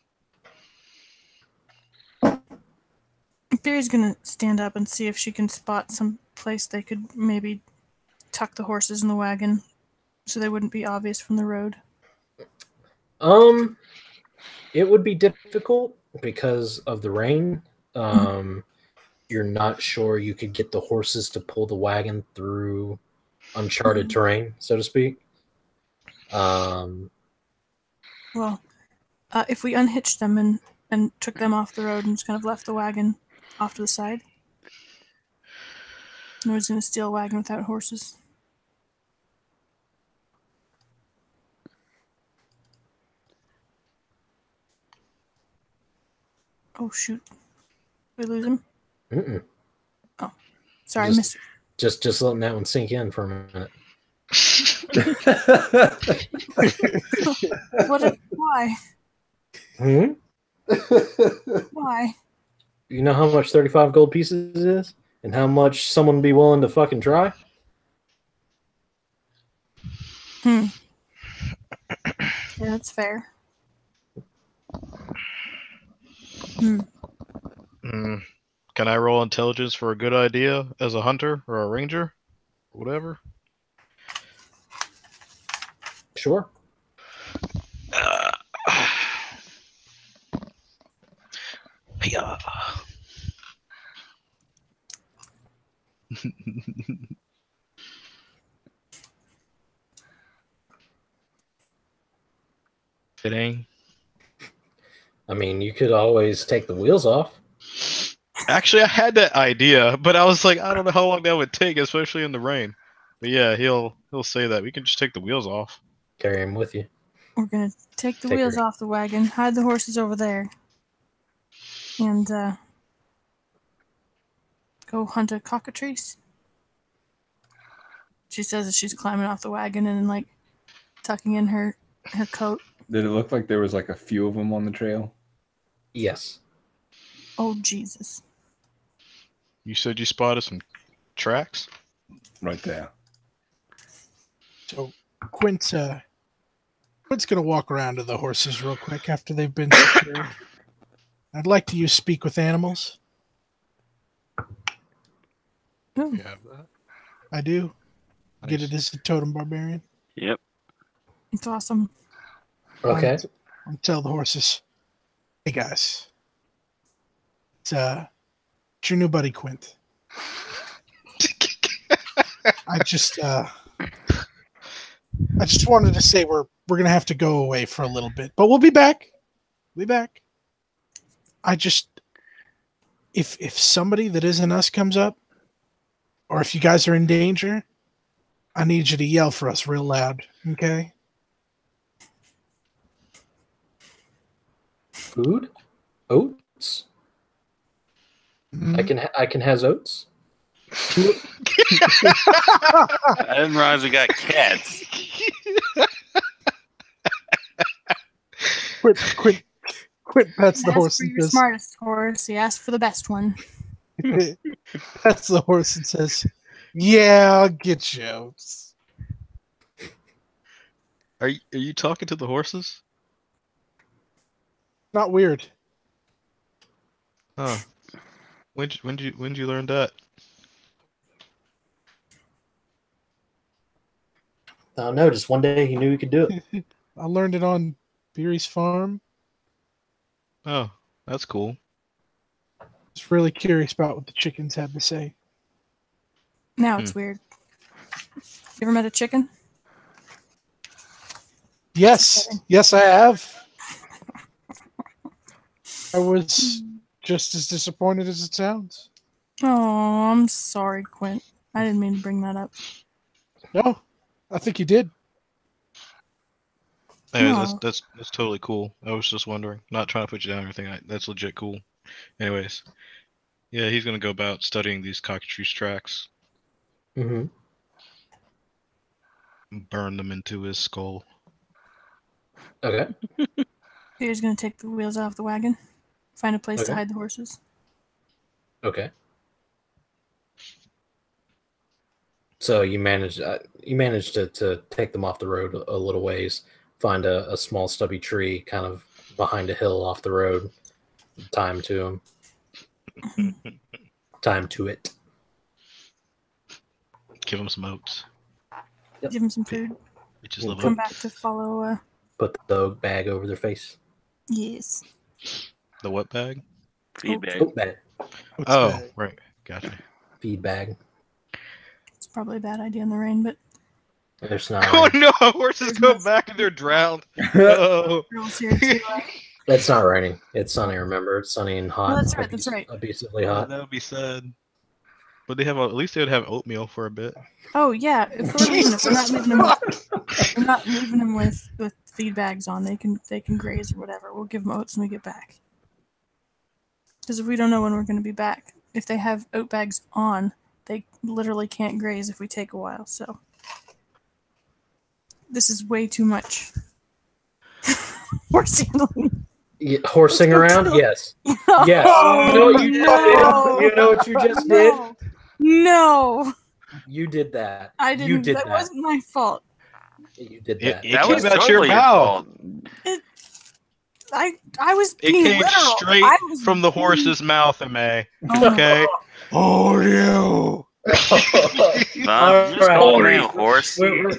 Biri's gonna stand up and see if she can spot some place they could maybe tuck the horses in the wagon so they wouldn't be obvious from the road. It would be difficult because of the rain. You're not sure you could get the horses to pull the wagon through uncharted terrain, so to speak. Well, if we unhitched them and took them off the road and just kind of left the wagon off to the side, no one's gonna steal a wagon without horses. Oh shoot! We lose him. Mm-mm. Oh, sorry, I missed. Just letting that one sink in for a minute. Why? Why? You know how much 35 gold pieces is? And how much someone would be willing to fucking try? Yeah, that's fair. Can I roll intelligence for a good idea as a hunter or a ranger? Whatever. Sure. Yeah. Fitting. I mean, you could always take the wheels off. Actually, I had that idea, but I was like, I don't know how long that would take, especially in the rain. But yeah, he'll say that we can just take the wheels off. Carry them with you. We're gonna take the Take wheels her. off the wagon, hide the horses over there, and go hunt a cockatrice. She says that she's climbing off the wagon and like tucking in her coat. Did it look like there was like a few of them on the trail? Yes. Oh, Jesus. You said you spotted some tracks? Right there. So Quint's going to walk around to the horses real quick after they've been secured. I'd like to use Speak with Animals. Oh, You have that? I do. Get Nice. it as a totem barbarian. Yep. it's awesome. Okay. I'll tell the horses, hey guys, it's your new buddy Quint. I just wanted to say we're gonna have to go away for a little bit, but we'll be back. We'll be back. If somebody that isn't us comes up, or if you guys are in danger, I need you to yell for us real loud, okay? Food? Oats? Mhm. I can has oats. I didn't realize we got cats. Quint pets the Ask horse for and your says, smartest horse. You ask for the best one. pets the horse and says, yeah, I'll get you oats. Are you talking to the horses? Not weird. Huh. When'd you learn that? I don't know. Just one day he knew he could do it. I learned it on Biri's farm. Oh, that's cool. Just really curious about what the chickens had to say. Now it's weird. You ever met a chicken? Yes, I have. I was just as disappointed as it sounds. Oh, I'm sorry, Quint. I didn't mean to bring that up. No, I think you did. Anyways, No. that's totally cool. I was just wondering, not trying to put you down or anything. That's legit cool. Anyways, yeah, he's gonna go about studying these cockatrice tracks, Mm-hmm. burn them into his skull. Okay. Peter's gonna take the wheels off the wagon, find a place to Okay. hide the horses. Okay. So you managed to take them off the road a little ways, find a small stubby tree kind of behind a hill off the road, time to him. Time to it. Give him some oats. Yep. Give him some food. Bitches love Come oats. back to follow. Put the oat bag over their face. Yes. The what bag? Feedback. Oat bag. What's Oh, that? right. Gotcha. Feed bag. It's probably a bad idea in the rain, but There's not. Oh no! Horses go back and they're drowned. No. girls here to. It's not raining. It's sunny. Remember, it's sunny and hot. Oh, that's right, that's right. Abusively hot. That would be sad. But they have at least they would have oatmeal for a bit. Oh yeah, if we're leaving, we're not leaving them. We're not leaving them with feed bags on. They can graze or whatever. We'll give them oats when we get back. Because if we don't know when we're going to be back, if they have oat bags on, they literally can't graze if we take a while. So this is way too much. Horse handling. Horsing around? Yes. Yes. You know what you just did? You know what you just did? No. You did that. I didn't. You did that that. wasn't my fault. You did It that. That came was out totally your your mouth. fault. I was It being came literal. straight I was from the being- horse's mouth, May. Oh my Okay. Oh, you! Bob, just Alright. call me a horse. We're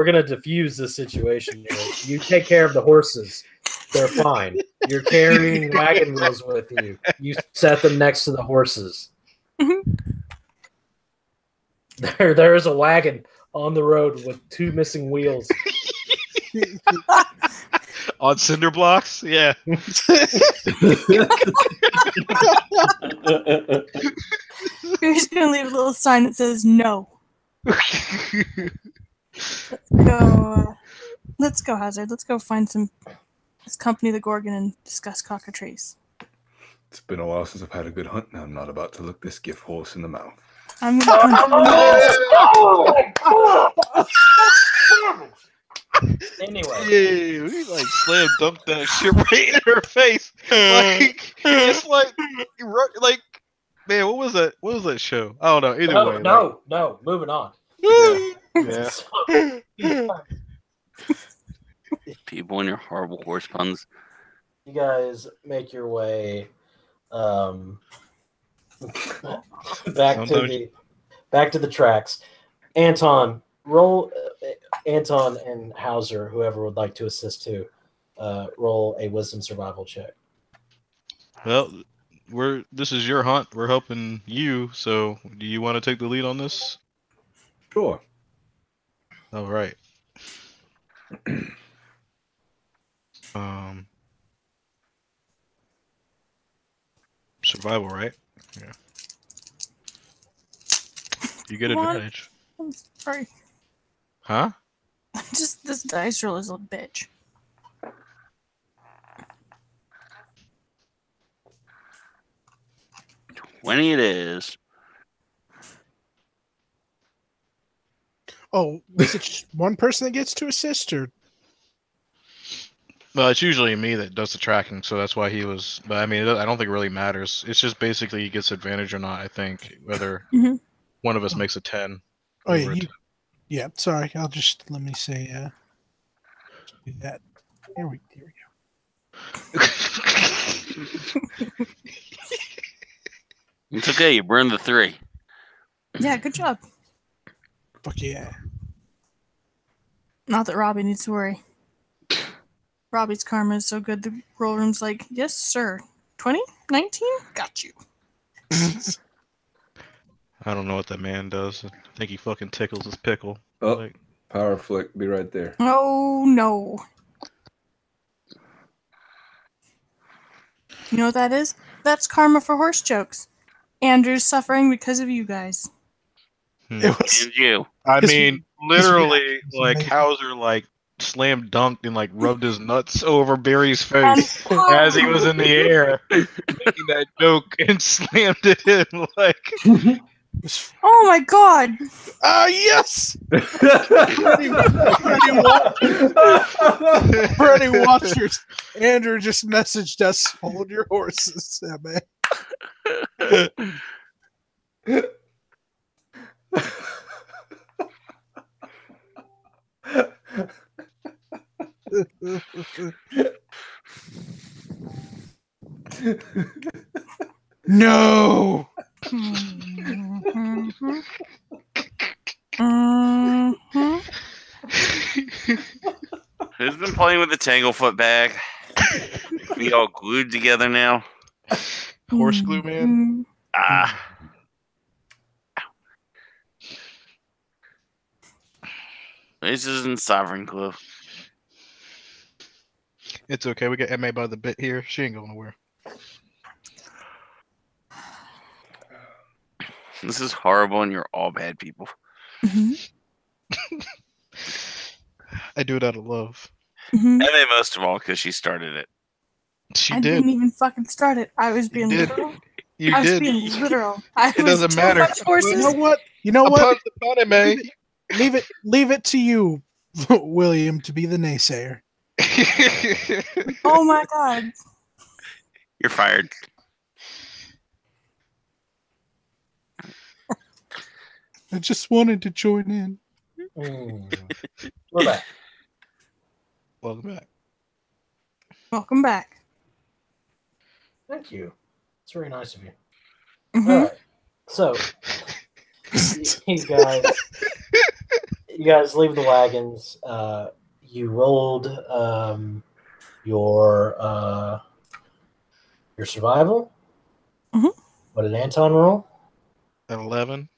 gonna diffuse this situation here. You take care of the horses. They're fine. You're carrying wagon wheels with you. You set them next to the horses. There is a wagon on the road with 2 missing wheels. On cinder blocks? Yeah. We're just gonna leave a little sign that says no. Let's go, Hauser. Let's go find let's accompany the Gorgon and discuss cockatrice. It's been a while since I've had a good hunt, and I'm not about to look this gift horse in the mouth. I'm gonna Anyway, Yeah, we like slam dunked that shit right in her face. Like it's like man, what was that? What was that show? I don't know. Either way, no. Moving on. yeah. People and your horrible horse puns. You guys make your way back to the tracks. Anton, roll. Anton and Hauser, whoever would like to assist too, roll a wisdom survival check. Well, this is your hunt. We're helping you. So, do you want to take the lead on this? Sure. All right. Survival, right? Yeah. You get advantage. I'm sorry. Huh? Just this dice roll is a bitch. When it is. Oh, is it just one person that gets to assist, or? Well, it's usually me that does the tracking, so that's why he was. But I mean, I don't think it really matters. It's just basically he gets advantage or not. I think whether one of us makes a 10. Oh yeah, yeah. Sorry, let me say do that. Here we go. It's okay. You burned the 3. Yeah, good job. Fuck yeah. Not that Robbie needs to worry. Robbie's karma is so good, the roll room's like, yes, sir. 20? 19? Got you. I don't know what that man does. I think he fucking tickles his pickle. Oh, power flick, be right there. Oh, no. You know what that is? That's karma for horse jokes. Andrew's suffering because of you guys. It was, And you. I His- mean, his literally, reaction was like amazing. Hauser, like slam dunked and like rubbed his nuts over Biri's face as he was in the air, making that joke and slammed it in. Like, Oh my god! yes! For any watchers, Andrew just messaged us, hold your horses, yeah, man. No! Mhm. Mhm. Who's been playing with the Tanglefoot bag? We all glued together now. horse glue man. Ah. This isn't sovereign glue. It's okay. We got MA by the bit here. She ain't going nowhere. This is horrible, and you're all bad people. Mhm. I do it out of love. Mhm. And then most of all, because she started it. She I did. didn't even fucking start it. I was being did. literal. You I was did. being literal. I It was doesn't too matter. much horses. You know what? You know A what? pun's a pun, MA. Leave it to you, William, to be the naysayer. Oh my god. You're fired. I just wanted to join in. We're back. Welcome back. Welcome back. Thank you. It's very nice of you. Mhm. All right. So you guys leave the wagons. You rolled your survival. Mhm. What did Anton roll? At 11.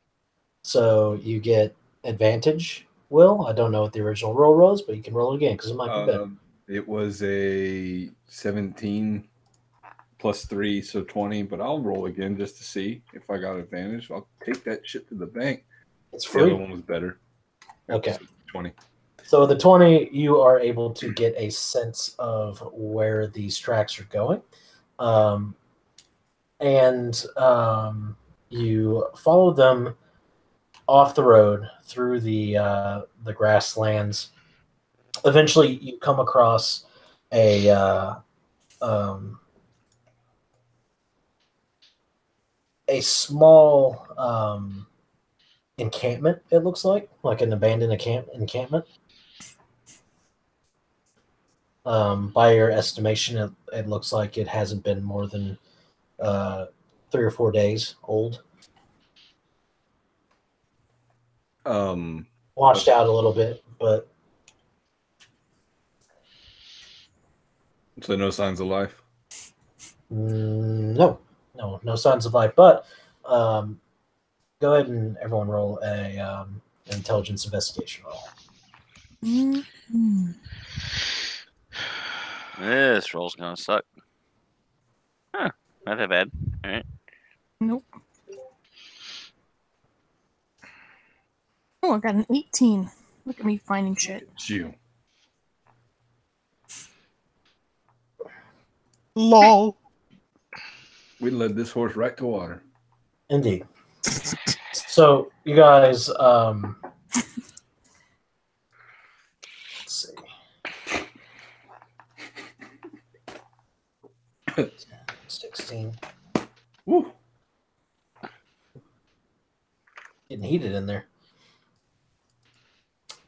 So you get advantage. Will, I don't know what the original roll was, but you can roll it again because it might be better. It was a 17 plus 3, so 20. But I'll roll again just to see if I got advantage. I'll take that shit to the bank. It's The other free. one was better. Okay. So 20. So the 20, you are able to get a sense of where these tracks are going. And you follow them off the road through the grasslands eventually you come across a small encampment. It looks like an abandoned encampment. By your estimation, it looks like it hasn't been more than 3 or 4 days old. Washed out a little bit, but so no signs of life. no signs of life. But go ahead and everyone roll a intelligence investigation roll. Mm-hmm. This roll's gonna suck. Huh, not that bad. All right. Nope. Oh, I got an 18. Look at me finding shit. It's you. Lol. We led this horse right to water. Indeed. So you guys, let's see. 16. Woo. Getting heated in there.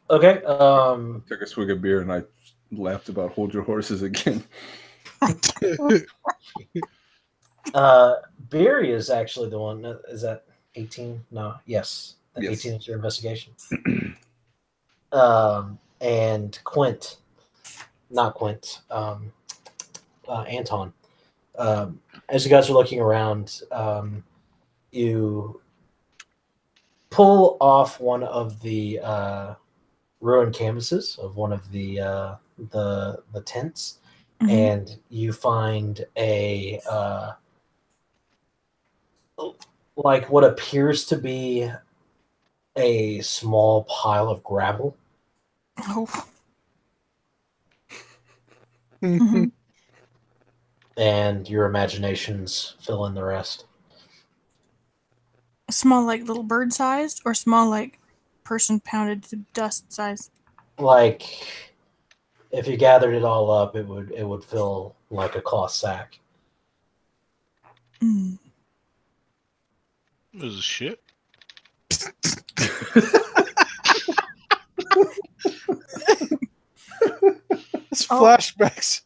Okay. Took a swig of beer and I laughed about hold your horses again. Biri is actually the one. Is that 18? No. Yes. That Yes. 18 is your investigation. And Quint, not Quint. Anton. As you guys are looking around, you pull off one of the ruined canvases of one of the tents, and you find a like what appears to be a small pile of gravel. Oh. Mm-hmm. And your imaginations fill in the rest. Small, like little bird sized, or small, like person pounded to dust size? Like, if you gathered it all up, it would fill like a cloth sack. Mm. This is shit. It's flashbacks.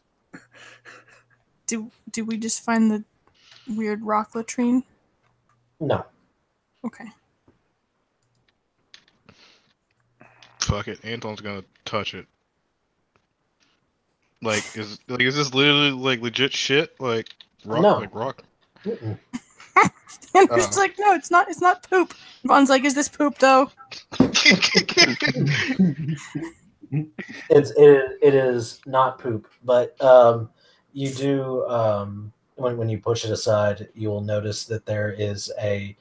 Do we just find the weird rock latrine? No. Okay. Fuck it. Anton's gonna touch it. Is this literally like legit shit? Like rock? No. Like rock? Mm-mm. And it's like, no, it's not poop. Vaughn's like, is this poop though? It is not poop, but you do when you push it aside, you will notice that there is a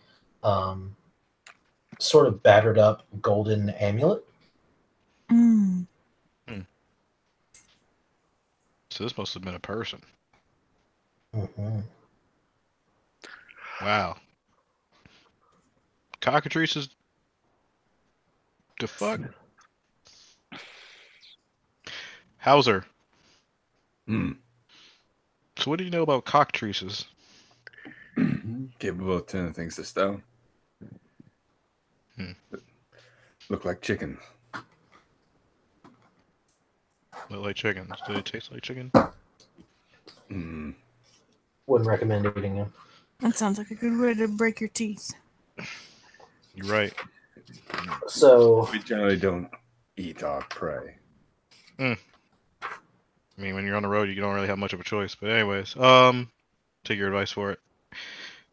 sort of battered up golden amulet. Mm. So this must have been a person. Mm-hmm. Wow. Cockatrices. The fuck? Hauser. Hmm. So what do you know about cockatrices? Capable of turning things to stone. Look like chicken. Look like chickens. Do they taste like chicken? Wouldn't recommend eating them. That sounds like a good way to break your teeth. You're right. So We generally don't eat our prey. I mean, when you're on the road, you don't really have much of a choice. But anyways, take your advice for it.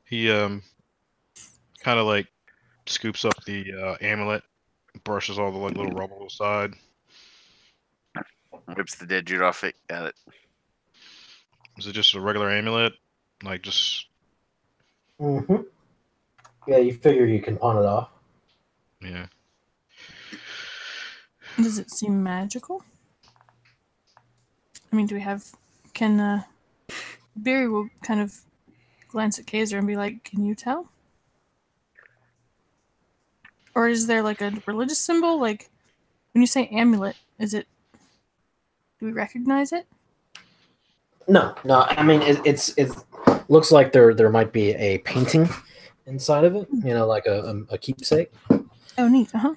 He kind of like scoops up the amulet, brushes all the like little rubble aside. Rips the dead dude off it. Got it. Is it just a regular amulet? Like just yeah, you figure you can pawn it off. yeah. Does it seem magical? I mean, can Biri will kind of glance at Kazer and be like, can you tell? Or is there like a religious symbol? Like, when you say amulet, is it Do we recognize it? No. I mean, it looks like there might be a painting inside of it. You know, like a keepsake. Oh, neat. Uh-huh.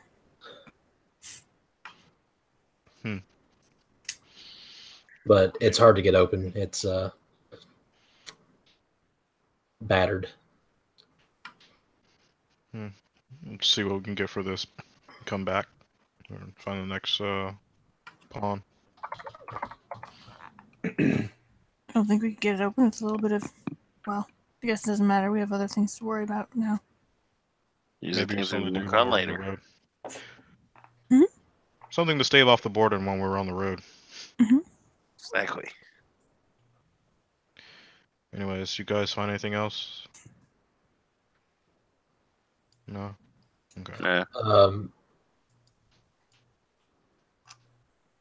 But it's hard to get open. It's battered. Let's see what we can get for this. Come back or find the next pawn. I don't think we could get it open. It's a little bit of, well, I guess it doesn't matter. We have other things to worry about now. These are Maybe things something we to will do cut while we're on the later. road. Something to stave off the boredom when we're on the road. Exactly. Anyways, you guys find anything else? No? Okay. Yeah.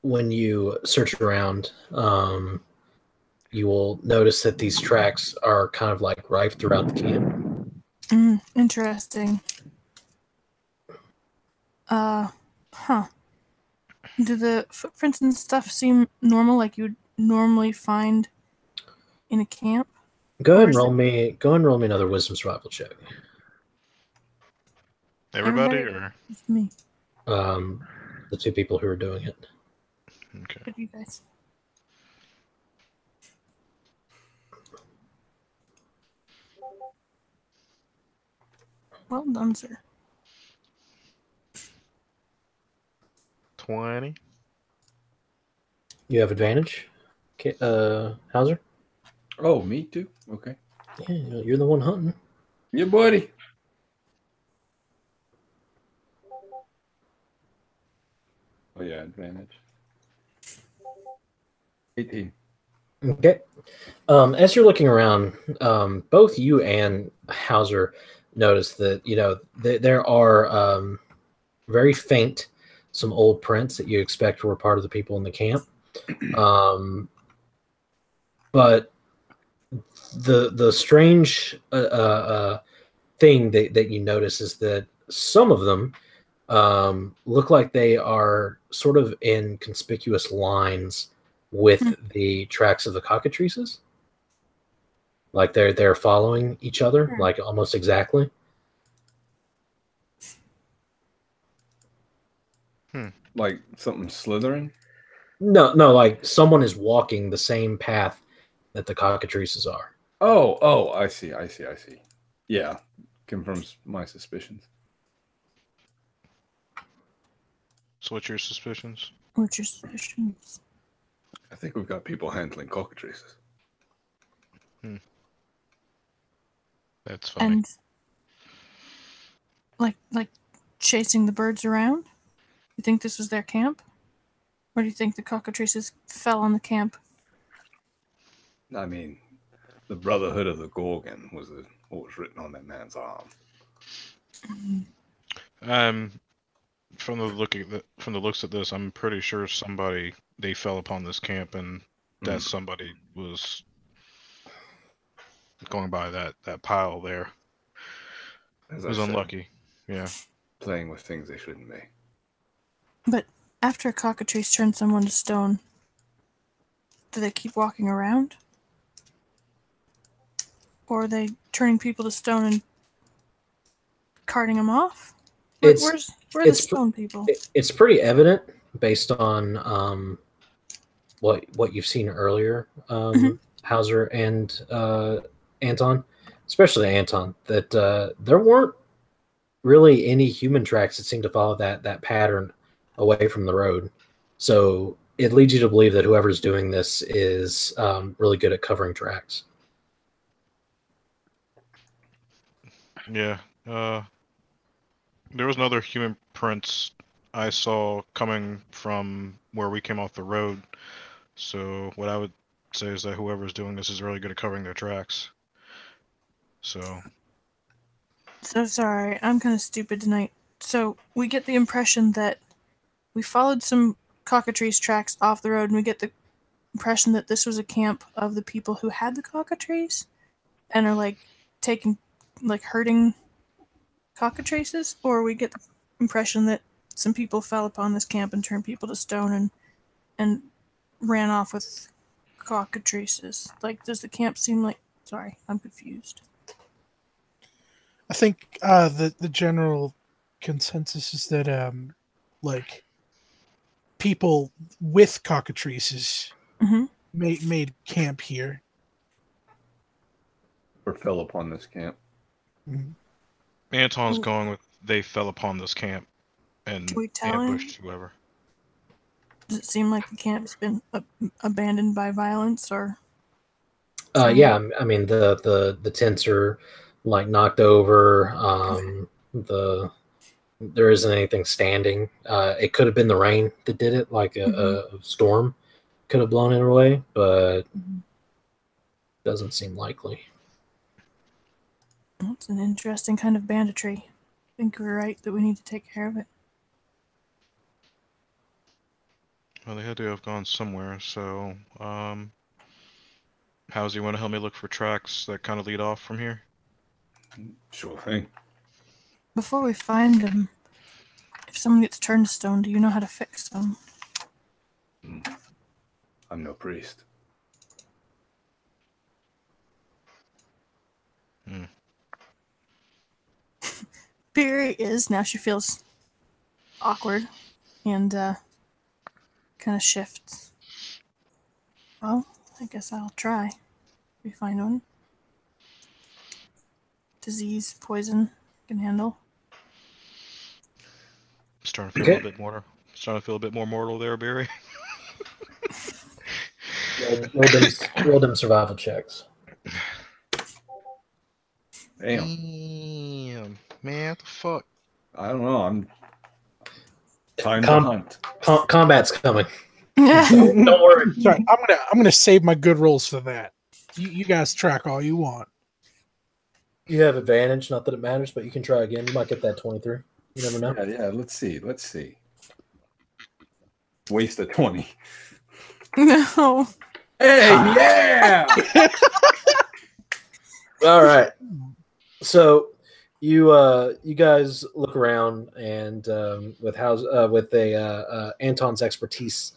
When you search around, you will notice that these tracks are kind of like rife throughout the camp. Interesting. Huh. Do the footprints and stuff seem normal, like you would normally find in a camp? Go ahead and roll me another wisdom survival check. Everybody or It's me. The two people who are doing it. okay. Good, you guys. Well done, sir. 20. You have advantage, Hauser? Oh, me too? Okay. Yeah, you're the one hunting. Yeah, buddy. Oh, yeah, advantage. 18. Okay. As you're looking around, both you and Hauser notice that, there are very faint, some old prints that you expect were part of the people in the camp. But the strange thing that you notice is that some of them look like they are sort of in conspicuous lines with the tracks of the cockatrices. Like they're following each other, like almost exactly. Like something slithering? No, like someone is walking the same path that the cockatrices are. Oh, I see. Yeah, confirms my suspicions. So what's your suspicions? What's your suspicions? I think we've got people handling cockatrices. That's funny. And like chasing the birds around? You think this was their camp? Or do you think the cockatrices fell on the camp? I mean, the Brotherhood of the Gorgon was what was written on that man's arm. From the looks of this, I'm pretty sure they fell upon this camp, and that somebody was going by that pile there. As it was unlucky. Yeah. Playing with things they shouldn't be. But after a cockatrice turns someone to stone, do they keep walking around? Or are they turning people to stone and carting them off? Where are the stone people? It's pretty evident based on what you've seen earlier, Hauser and Anton, especially Anton, that there weren't really any human tracks that seemed to follow that pattern away from the road. So it leads you to believe that whoever's doing this is really good at covering tracks. Yeah. There was another human prints I saw coming from where we came off the road. So what I would say is that whoever's doing this is really good at covering their tracks. So sorry, I'm kind of stupid tonight. So we get the impression that we followed some cockatrice tracks off the road, and we get the impression that this was a camp of the people who had the cockatrice and are herding cockatrices, or we get the impression that some people fell upon this camp and turned people to stone and ran off with cockatrices? Like, does the camp seem like... Sorry, I'm confused. I think the general consensus is that like people with cockatrices Mm-hmm. made camp here. Or fell upon this camp. Mm-hmm. Anton's going with they fell upon this camp and Can we tell him? ambushed whoever. Does it seem like the camp's been abandoned by violence, or? Yeah, I mean the tents are like knocked over. There isn't anything standing. It could have been the rain that did it, like a storm could have blown it away, but doesn't seem likely. It's an interesting kind of banditry. I think we're right that we need to take care of it. Well, they had to have gone somewhere, so How's you want to help me look for tracks that kind of lead off from here? Sure thing. Before we find them, if someone gets turned to stone, do you know how to fix them? I'm no priest. Biri is. Now she feels awkward and kind of shifts. Well, I guess I'll try. We find one. Disease, poison, can handle. Starting to feel a bit more. Starting to feel a bit more mortal there, Biri. Roll them survival checks. Damn. Man, what the fuck? I don't know. I'm time to hunt. Combat's coming. Don't worry. Sorry, I'm gonna save my good rolls for that. You guys track all you want. You have advantage. Not that it matters, but you can try again. You might get that 23. You never know. Yeah. Let's see. Waste of 20. No. Hey, yeah. All right. So you guys look around, and with Anton's expertise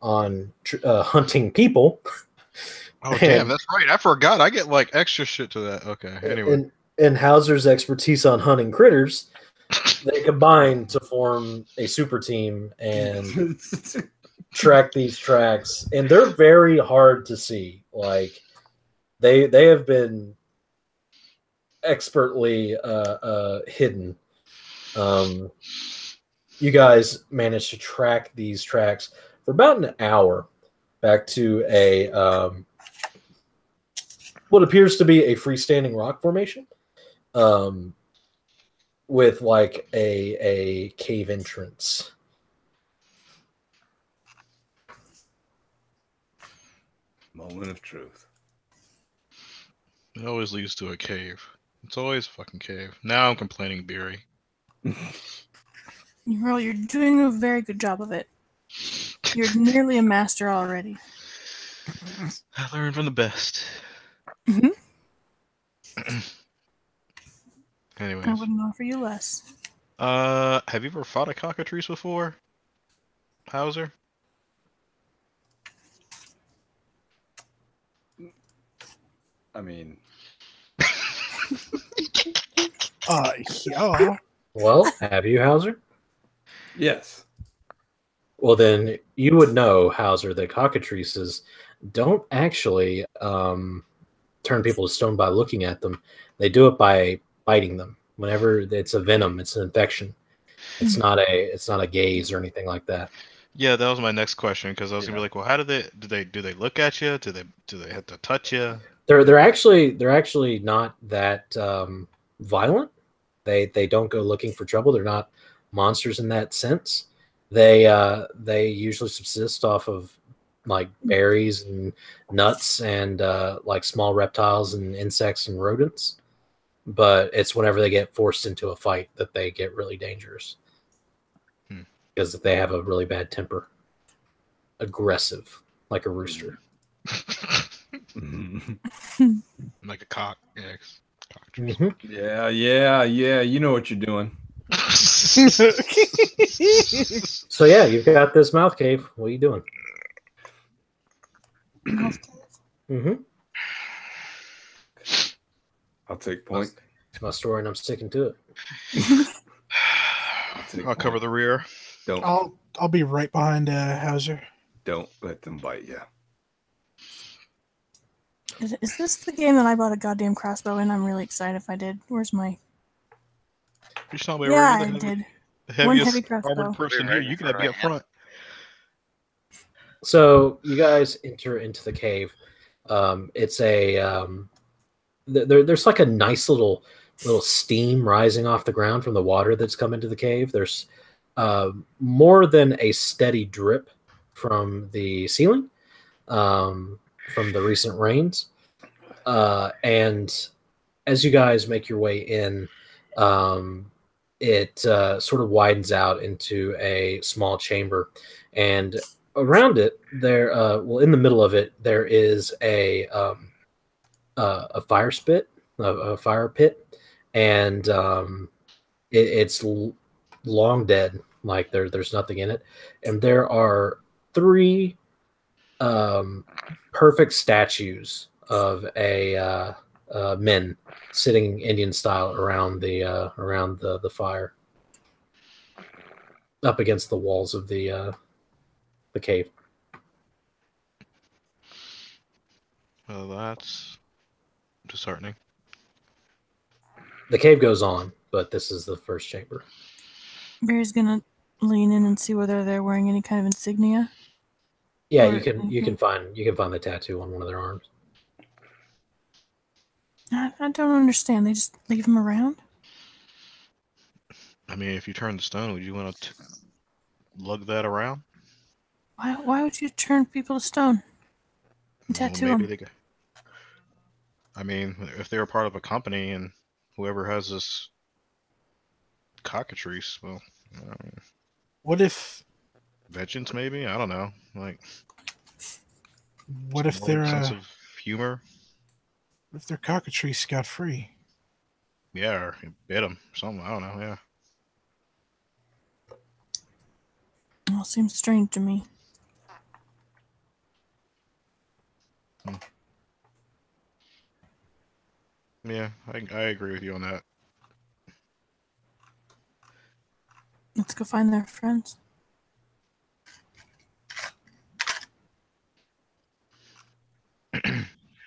on hunting people. Oh, damn, that's right. I forgot. I get like extra shit to that. Okay. Anyway. And Hauser's expertise on hunting critters, they combine to form a super team and track these tracks. And they're very hard to see. Like they have been expertly hidden. You guys managed to track these tracks for about an hour back to a what appears to be a freestanding rock formation, with like a cave entrance. Moment of truth. It always leads to a cave. It's always a fucking cave. Now I'm complaining, Biri. Well, you're doing a very good job of it. You're nearly a master already. I learned from the best. Mm-hmm. Anyways. I wouldn't offer you less. Have you ever fought a cockatrice before, Hauser? I mean, Yeah. Well, have you, Hauser? yes. Well, then you would know, Hauser, that cockatrices don't actually turn people to stone by looking at them. They do it by biting them. Whenever it's a venom, it's an infection. It's not a gaze or anything like that. Yeah, that was my next question, because I was gonna be like, well, how do they look at you? Do they have to touch you? They're actually not that violent. They don't go looking for trouble. They're not monsters in that sense. They usually subsist off of like berries and nuts and like small reptiles and insects and rodents. But it's whenever they get forced into a fight that they get really dangerous, because they have a really bad temper, aggressive like a rooster. Like a cock. Yeah. Mm-hmm. Yeah. You know what you're doing. So yeah, you've got this mouth cave. What are you doing? Mm-hmm. I'll take point. It's my story, and I'm sticking to it. I'll cover the rear. Don't I'll be right behind Hauser. don't let them bite you. Is this the game that I bought a goddamn crossbow in? I'm really excited if I did. Where's my... You saw me Yeah, already. I did. The One heaviest heavy crossbow. armored person here. You can be up front. So you guys enter into the cave. It's a there's like a nice little steam rising off the ground from the water that's come into the cave. There's more than a steady drip from the ceiling from the recent rains. And as you guys make your way in, it sort of widens out into a small chamber, and around it, there, in the middle of it, there is a fire spit, a fire pit, and it's long dead. Like there's nothing in it, and there are 3 perfect statues of a men sitting Indian style around the fire, up against the walls of the cave. Well, that's disheartening. The cave goes on, but this is the first chamber. Biri's gonna lean in and see whether they're wearing any kind of insignia. Yeah, Or you can find the tattoo on one of their arms. I don't understand. They just leave them around? I mean, if you turn the stone, would you want to lug that around? Why would you turn people to stone and tattoo them? They could. I mean, if they're part of a company and whoever has this cockatrice, well, What if vengeance maybe? I don't know. Like, what if more their sense of humor? if their cockatrice got free? Yeah, or it bit him. Something. I don't know. Yeah. Well, seems strange to me. Yeah, I agree with you on that. Let's go find their friends.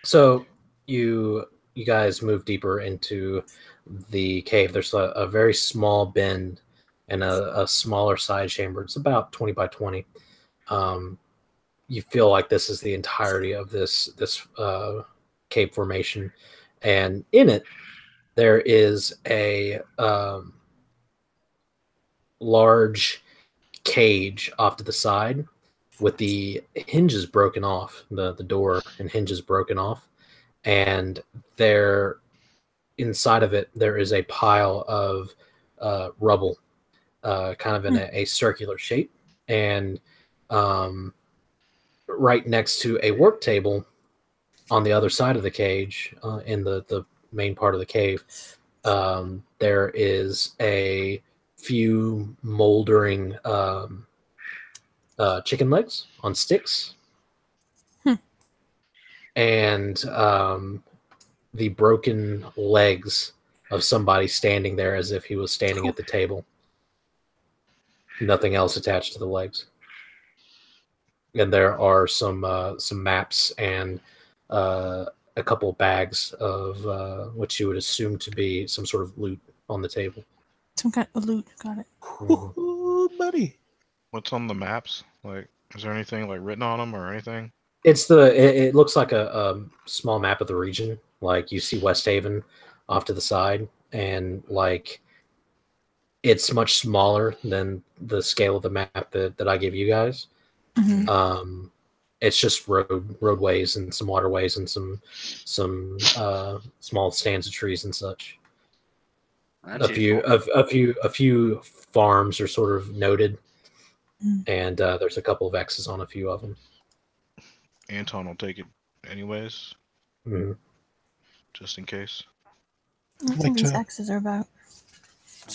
So you guys move deeper into the cave. There's a very small bend and a smaller side chamber. It's about 20 by 20. You feel like this is the entirety of this cave formation, and in it there is a large cage off to the side with the hinges broken off, the door and hinges broken off, and there inside of it there is a pile of rubble, kind of in a circular shape, and right next to a work table on the other side of the cage, in the main part of the cave, there is a few moldering chicken legs on sticks, and the broken legs of somebody standing there as if he was standing at the table. Nothing else attached to the legs. And there are some maps and a couple bags of what you would assume to be some sort of loot on the table. Some kind of loot. Got it. Ooh, buddy. What's on the maps? Like, is there anything like written on them or anything? It looks like a small map of the region. Like you see West Haven off to the side, and like it's much smaller than the scale of the map that I gave you guys. Mm-hmm. It's just roadways and some waterways and some small stands of trees and such. That's A few farms are sort of noted, and there's a couple of X's on a few of them. Anton will take it anyways, just in case. I think these X's are about.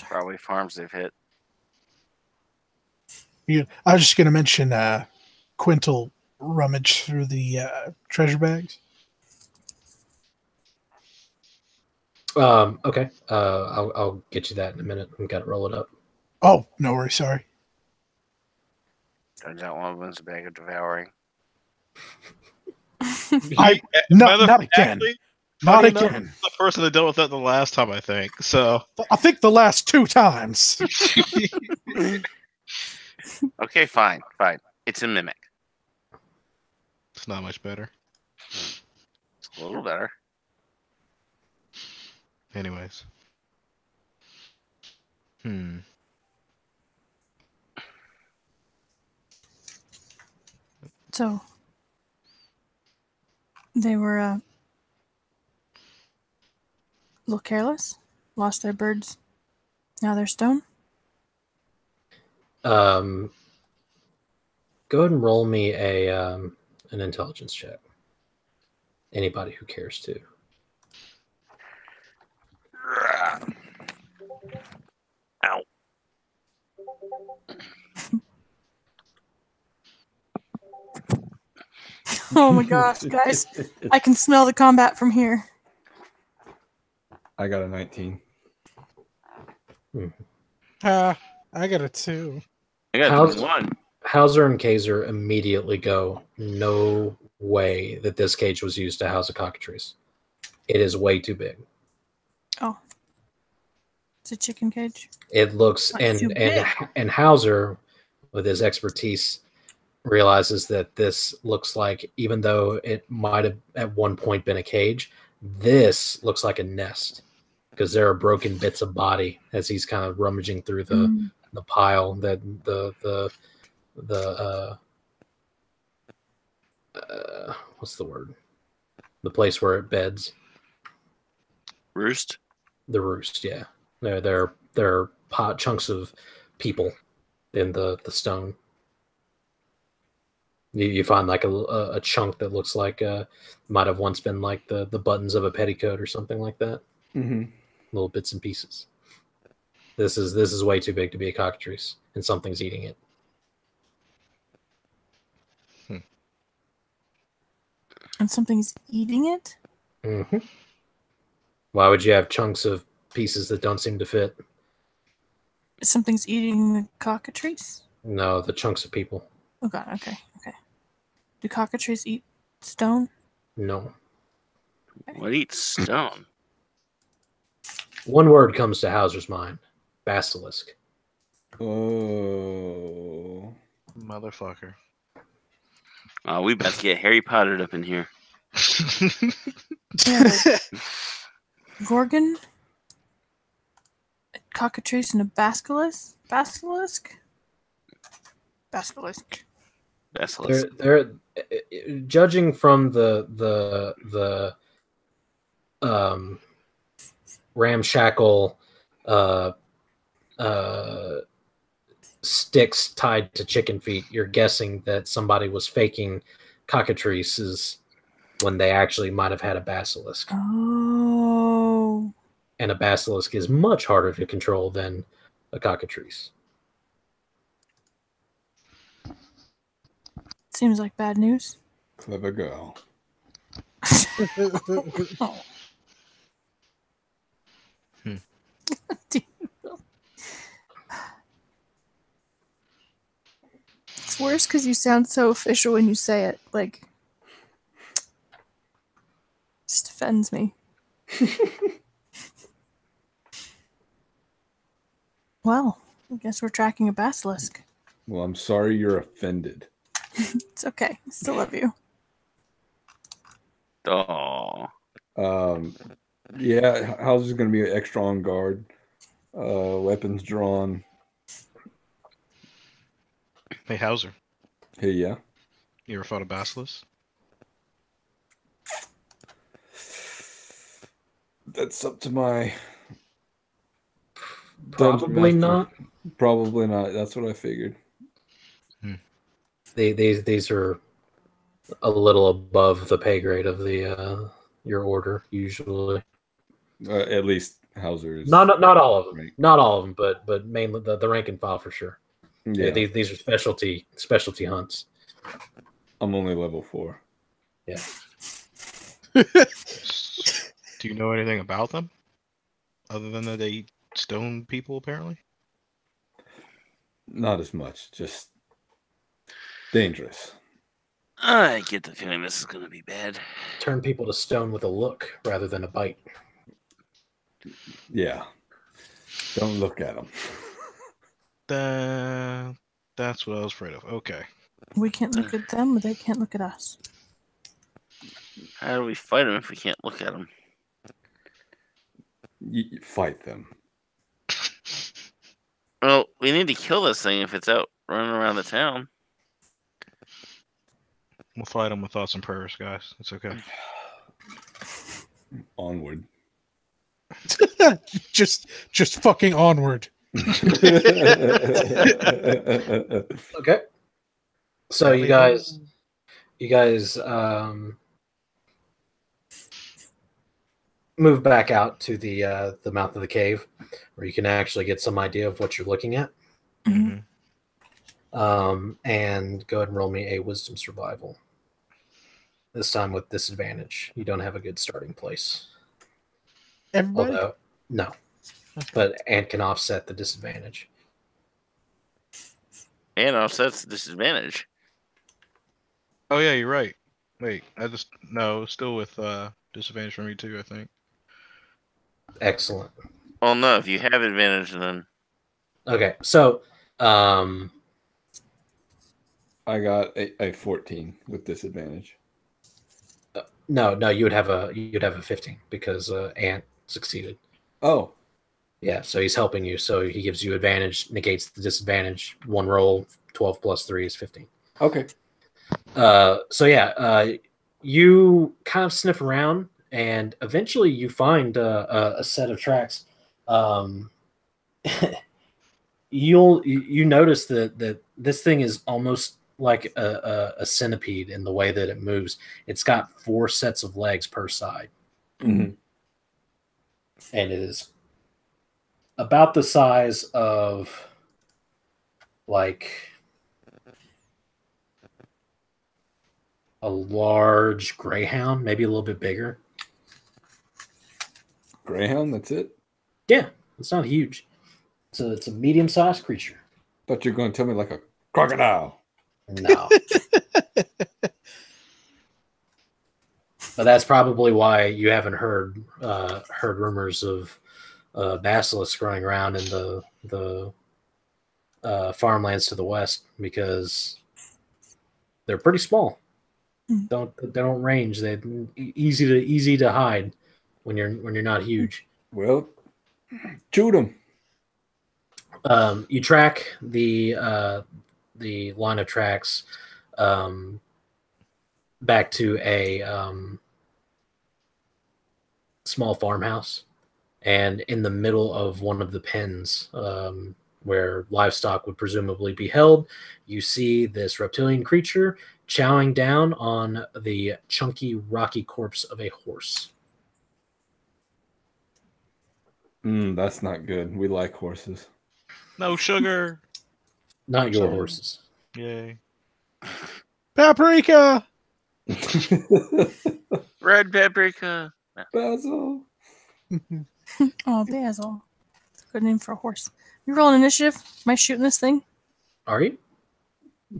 Probably farms they've hit. I was just going to mention Quint will rummage through the treasure bags. Okay. I'll get you that in a minute. We got to roll it up. Oh, no worries. Sorry. Turns out one of them's a bag of devouring. Not again. Not Funny enough, again. the person that dealt with that the last time, I think. So I think the last 2 times. Okay, fine. It's a mimic. it's not much better. It's a little better. Anyways. So they were a little careless, lost their birds. Now they're stone. Go ahead and roll me an intelligence check. Anybody who cares to. Ow. Oh my gosh, guys. I can smell the combat from here. I got a 19. I got a 2. I got 1. Hauser and Kazer immediately go, no way that this cage was used to house a cockatrice. It is way too big. Oh. It's a chicken cage. It looks, Not too big. and Hauser, with his expertise, realizes that this looks like, even though it might have at one point been a cage, this looks like a nest because there are broken bits of body as he's kind of rummaging through the pile that what's the word? The place where it beds. Roost? The roost, yeah. There are pot chunks of people in the stone. You find like a chunk that looks like might have once been like the buttons of a petticoat or something like that. Mm-hmm. Little bits and pieces. This is way too big to be a cockatrice, and something's eating it. And something's eating it? Mm-hmm. Why would you have chunks of pieces that don't seem to fit? Something's eating the cockatrice? No, the chunks of people. Oh god, okay. Do cockatrices eat stone? No. What eats stone? One word comes to Hauser's mind. Basilisk. Oh. Motherfucker. We about to get Harry Pottered up in here. Gorgon? A cockatrice and a basilisk? Basilisk. They're judging from the ramshackle sticks tied to chicken feet. You're guessing that somebody was faking cockatrices when they actually might have had a basilisk. Oh. And a basilisk is much harder to control than a cockatrice. Seems like bad news. Clever girl. Oh. It's worse because you sound so official when you say it. Like, just offends me. Well, I guess we're tracking a basilisk. Well, I'm sorry you're offended. It's okay. I still love you. Oh. Yeah, Hauser's going to be extra on guard. Weapons drawn. Hey, Hauser. Hey, yeah. You ever fought a basilisk? That's up to my... Probably not. Probably not. That's what I figured. These are a little above the pay grade of the your order usually. At least Hauser is. Not all of them. Right. Not all of them, but mainly the rank and file for sure. Yeah. These are specialty hunts. I'm only level 4. Yeah. Do you know anything about them? Other than that they eat stone people, apparently? Not as much, just dangerous. I get the feeling this is going to be bad. Turn people to stone with a look rather than a bite. Yeah. Don't look at them. That's what I was afraid of. Okay. We can't look at them, or they can't look at us. How do we fight them if we can't look at them? You fight them. Well, we need to kill this thing if it's out running around the town. We'll fight them with thoughts and prayers, guys. It's okay. Onward. just fucking onward. Okay. So you guys move back out to the mouth of the cave, where you can actually get some idea of what you're looking at. Mhm. And go ahead and roll me a wisdom survival. This time with disadvantage. You don't have a good starting place. Everybody? Although, no. But Ant can offset the disadvantage. And offsets the disadvantage. Oh yeah, you're right. Wait, still with disadvantage for me too, I think. Excellent. Well, no, if you have advantage, then Okay, so I got a 14 with disadvantage. no, you'd have a 15 because Ant succeeded. Oh, Yeah, so he's helping you. So he gives you advantage, negates the disadvantage. One roll, 12 plus 3 is 15. okay. You kind of sniff around, and eventually you find a set of tracks. You notice that this thing is almost like a centipede in the way that it moves. It's got 4 sets of legs per side, Mm-hmm. and it is about the size of like a large greyhound, maybe a little bit bigger. Greyhound, that's it? Yeah, it's not huge. It's a medium-sized creature. Thought you were going to tell me like a crocodile. No. But that's probably why you haven't heard rumors of basilisks growing around in the farmlands to the west, because they're pretty small. They don't range. They're easy to hide when you're not huge. Well, shoot them. You track the line of tracks back to a small farmhouse, and in the middle of one of the pens where livestock would presumably be held, you see this reptilian creature chowing down on the chunky, rocky corpse of a horse. That's not good. We like horses. No sugar. Not your Sorry. horses. Yay. Paprika! red paprika. Basil. Oh, Basil. It's a good name for a horse. You rolling initiative? Am I shooting this thing? Are you?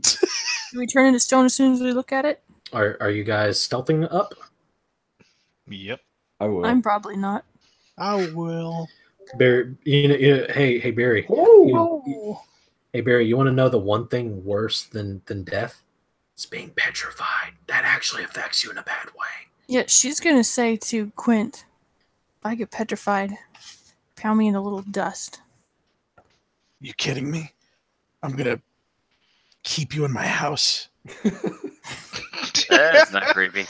Do we turn into stone as soon as we look at it? Are you guys stealthing up? Yep. I will. I'm probably not. I will. Barry, hey Barry. Hey Barry, you want to know the one thing worse than death? It's being petrified. That actually affects you in a bad way. Yeah, she's gonna say to Quint, if I get petrified, pound me into little dust. You kidding me? I'm gonna keep you in my house. That's not creepy.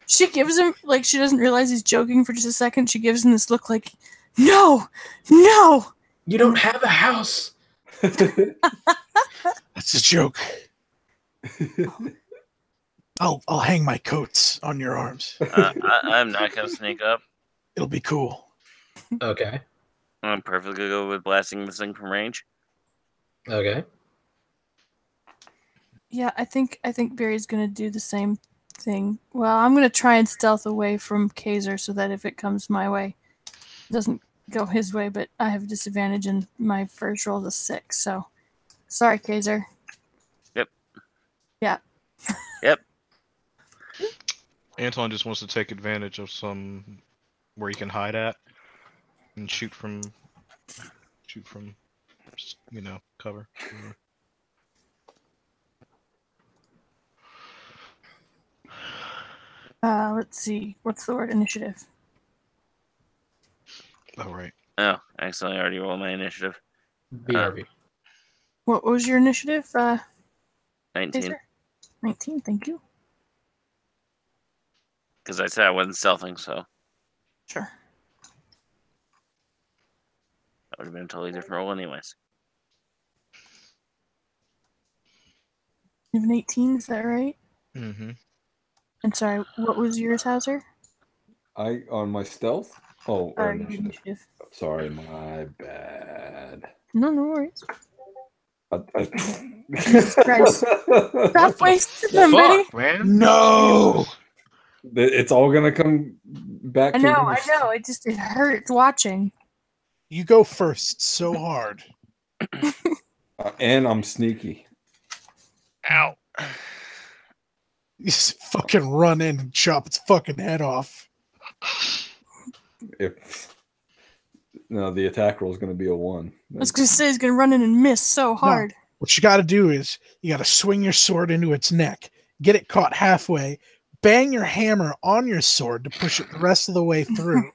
She gives him, like, she doesn't realize he's joking for just a second. She gives him this look like, no! You don't have a house. That's a joke. I'll hang my coats on your arms. I'm not gonna sneak up. It'll be cool. Okay. I'm perfectly good with blasting this thing from range. Okay. Yeah, I think Biri's gonna do the same thing. Well, I'm gonna try and stealth away from Kazer so that if it comes my way, it doesn't go his way. But I have a disadvantage, and my first roll is a 6. So, sorry, Kazer. Yep. Yeah. Yep. Anton just wants to take advantage of some where he can hide at and shoot from cover. Let's see. What's the word? Initiative. Oh right. Oh, I accidentally already rolled my initiative. BRB. What was your initiative? 19. Kazer? 19. Thank you. Because I said I wasn't stealthing, so Sure. that would have been a totally different roll anyways. You have an 18. Is that right? Mm-hmm. And sorry, what was yours, Hauser? I on my stealth. Oh, or Your initiative. initiative. Sorry, my bad. No worries. Jesus Christ. Stop wasting them, Biri. Fuck, man. No. It's all gonna come back. I to know. roost. It hurts watching. You go first so hard. And I'm sneaky. Ow. You just fucking run in and chop its fucking head off. No, the attack roll is going to be a 1. I was gonna say he's gonna run in and miss so hard. What you got to do is you got to swing your sword into its neck, get it caught halfway, bang your hammer on your sword to push it the rest of the way through.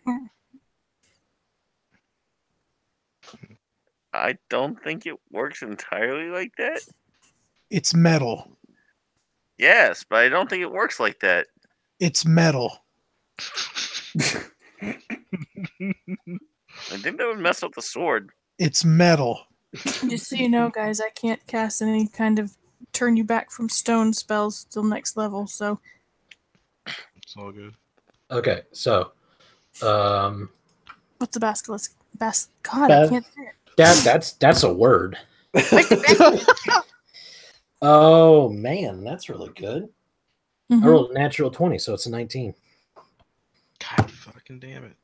I don't think it works entirely like that. It's metal. Yes, but I don't think it works like that. It's metal. I think that would mess up the sword. It's metal. Just so you know, guys, I can't cast any kind of turn you back from stone spells till next level. So It's all good. Okay, so what's the basilisk? God, I can't say it. that's a word. Oh man, that's really good. I rolled a natural 20, so it's a 19. God fucking damn it.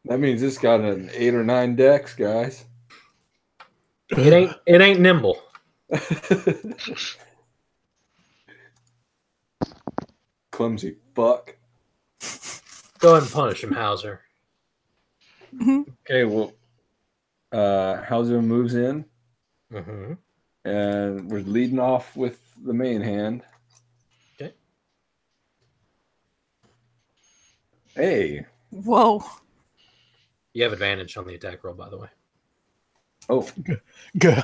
That means it's got an 8 or 9 decks, guys. It ain't nimble. Clumsy fuck. Go ahead and punish him, Hauser. Okay, well, Hauser moves in, Mm-hmm. and we're leading off with the main hand. Okay. Hey. Whoa. You have advantage on the attack roll, by the way. Oh. Good.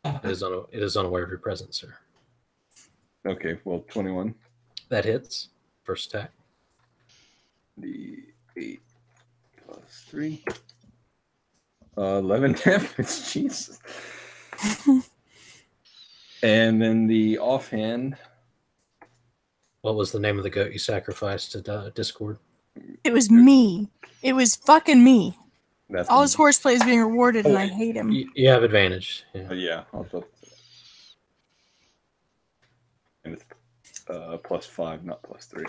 It is unaware of your presence, sir. Okay, well, 21. That hits. First attack. The 8 plus 3. 11 damage. Jesus. And then the offhand. What was the name of the goat you sacrificed to Discord? It was me. It was fucking me. That's All his horseplay is being rewarded, and I hate him. You have advantage. Yeah. Yeah, I'll put and it's plus 5, not plus 3.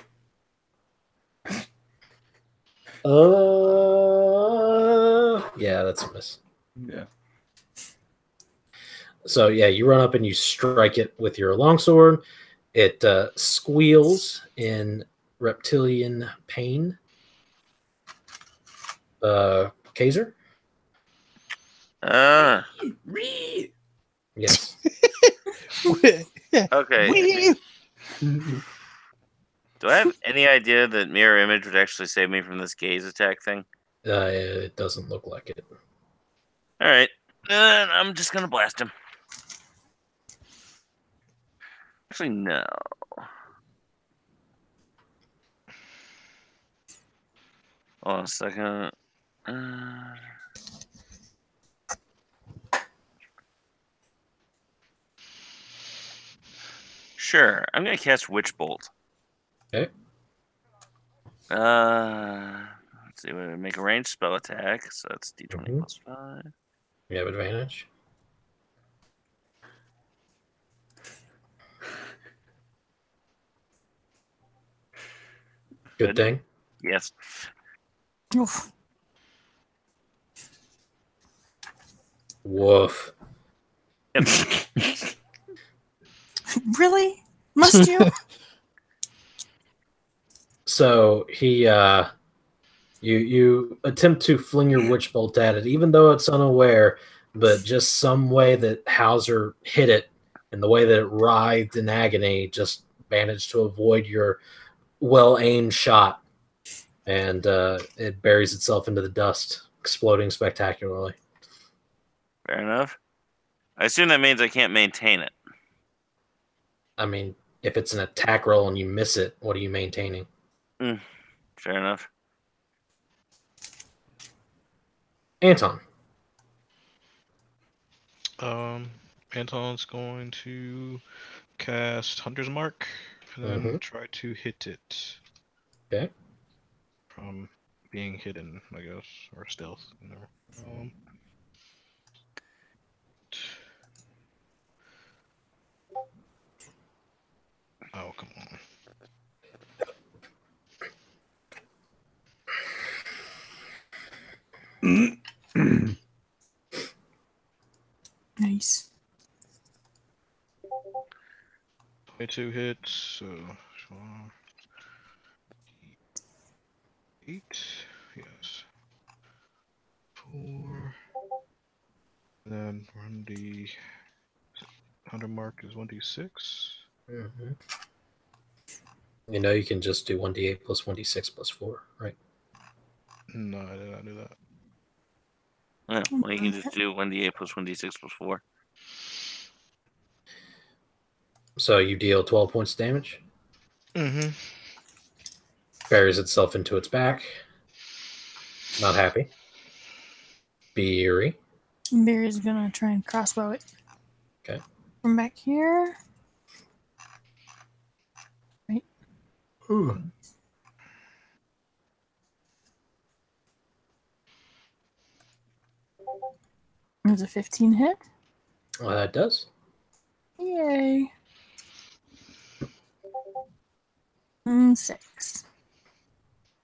Yeah, that's a miss. Yeah. So yeah, you run up and you strike it with your longsword. It squeals in reptilian pain. Kazer? Yes. Okay. Do I have any idea that mirror image would actually save me from this gaze attack thing? It doesn't look like it. All right. Then I'm just going to blast him. Actually, no. Hold on a second. Sure. I'm going to cast Witch Bolt. Okay. Let's see. We make a ranged spell attack. So that's D20 plus 5. You have advantage. Good thing. Yes. Oof. Woof. Yep. Really? Must you? So he, you attempt to fling your witch bolt at it, even though it's unaware, but just some way that Hauser hit it and the way that it writhed in agony just managed to avoid your well-aimed shot, and it buries itself into the dust, exploding spectacularly. Fair enough. I assume that means I can't maintain it. I mean, if it's an attack roll and you miss it, what are you maintaining? Fair enough. Anton. Anton's going to cast Hunter's Mark and then try to hit it. Okay. From being hidden, I guess, or stealth. Oh, come on. Nice. 22 hits, so 8, yes. 4. And then 1d. Hunter Mark is 1d6. You know you can just do 1d8 plus 1d6 plus 4, right? No, I did not do that. Yeah, well, you can just do 1d8 plus 1d6 plus 4. So you deal 12 points of damage. Buries itself into its back. Not happy. Biri. Biri's gonna try and crossbow it. Okay. From back here. Right. Ooh. There's a 15 hit. Well, that does. Yay. And 6.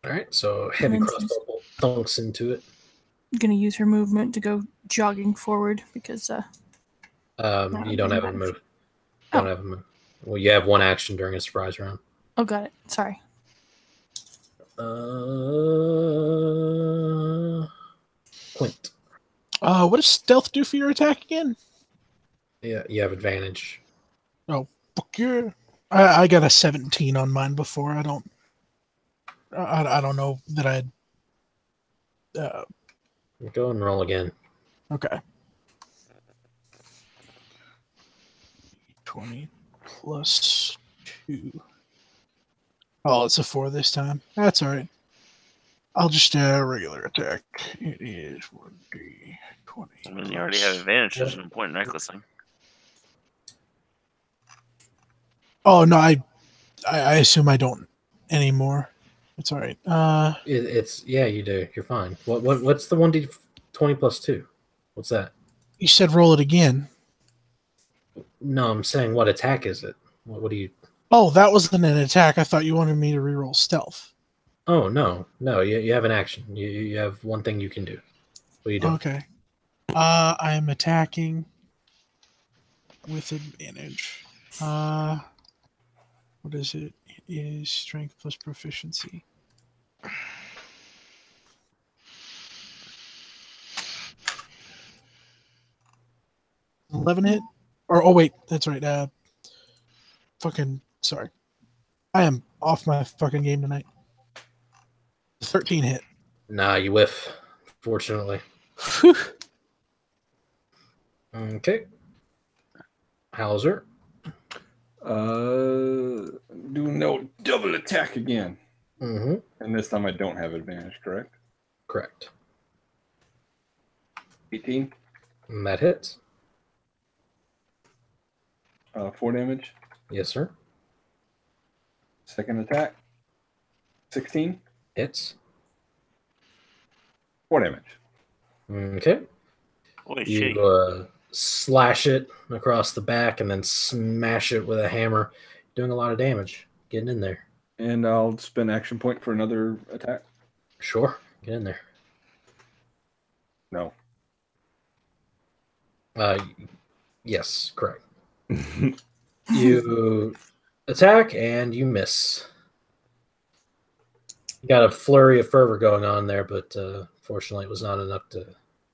All right, so heavy And crossbow bolt thunks into it. I'm gonna use her movement to go jogging forward because You don't have a mind. move. Don't have a move. Well, you have one action during a surprise round. Oh, got it. Sorry. Quint. What does stealth do for your attack again? Yeah, you have advantage. Oh, fuck yeah. I got a 17 on mine before. I don't know that I'd. Go and roll again. Okay. 20 plus 2. Oh, it's a 4 this time. That's all right. I'll just regular attack. It is 1d20. I mean, you already have advantage. There's no point in recklessing. Oh no, I assume I don't anymore. It's all right. It's yeah, you do. You're fine. What's the 1d20 plus 2? What's that? You said roll it again. No, I'm saying what attack is it? What do you? Oh, that wasn't an attack. I thought you wanted me to reroll stealth. Oh no. You have an action. You have one thing you can do. What are you doing? Okay. I am attacking with advantage. What is it? It is strength plus proficiency. 11 hit? Or oh wait, that's right. Fucking sorry. I am off my fucking game tonight. 13 hit. Nah, you whiff. Fortunately. Okay. Hauser. Do no double attack again. Mm-hmm. And this time I don't have advantage, correct? Correct. 18. And that hits. 4 damage. Yes, sir. Second attack. 16. Hits. 4 damage. Okay. Holy shit. You slash it across the back and then smash it with a hammer, doing a lot of damage, getting in there. And I'll spend action point for another attack. Sure. Get in there. No. Yes, correct. You attack and you miss. You got a flurry of fervor going on there, but fortunately it was not enough to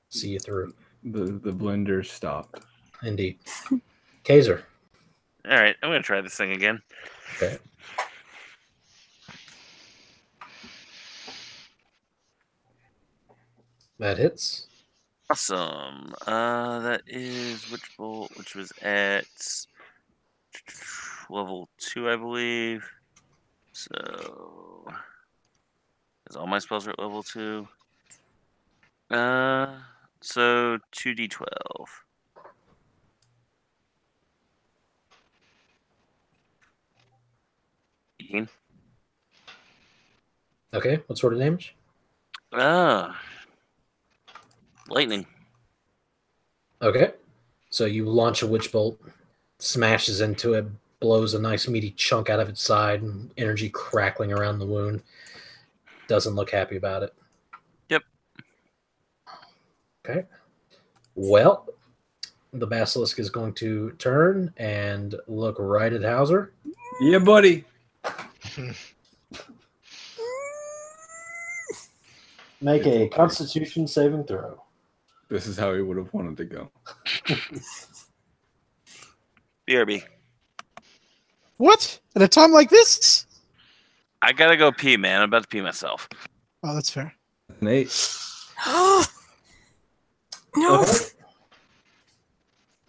see you through. The blender stopped. Indeed. Kazer. All right, I'm gonna try this thing again. Okay. That hits. Awesome. That is Witch Bolt, which was at level 2, I believe. So, because all my spells are at level 2. So 2d12. Okay, what sort of damage? Lightning. Okay. So you launch a witch bolt, smashes into it, blows a nice meaty chunk out of its side, and energy crackling around the wound. Doesn't look happy about it. Yep. Okay. Well, the basilisk is going to turn and look right at Hauser. Yeah, buddy. Make a Constitution saving throw. This is how he would have wanted to go. BRB. What? At a time like this? I gotta go pee, man. I'm about to pee myself. Oh, that's fair. An 8. No. Okay.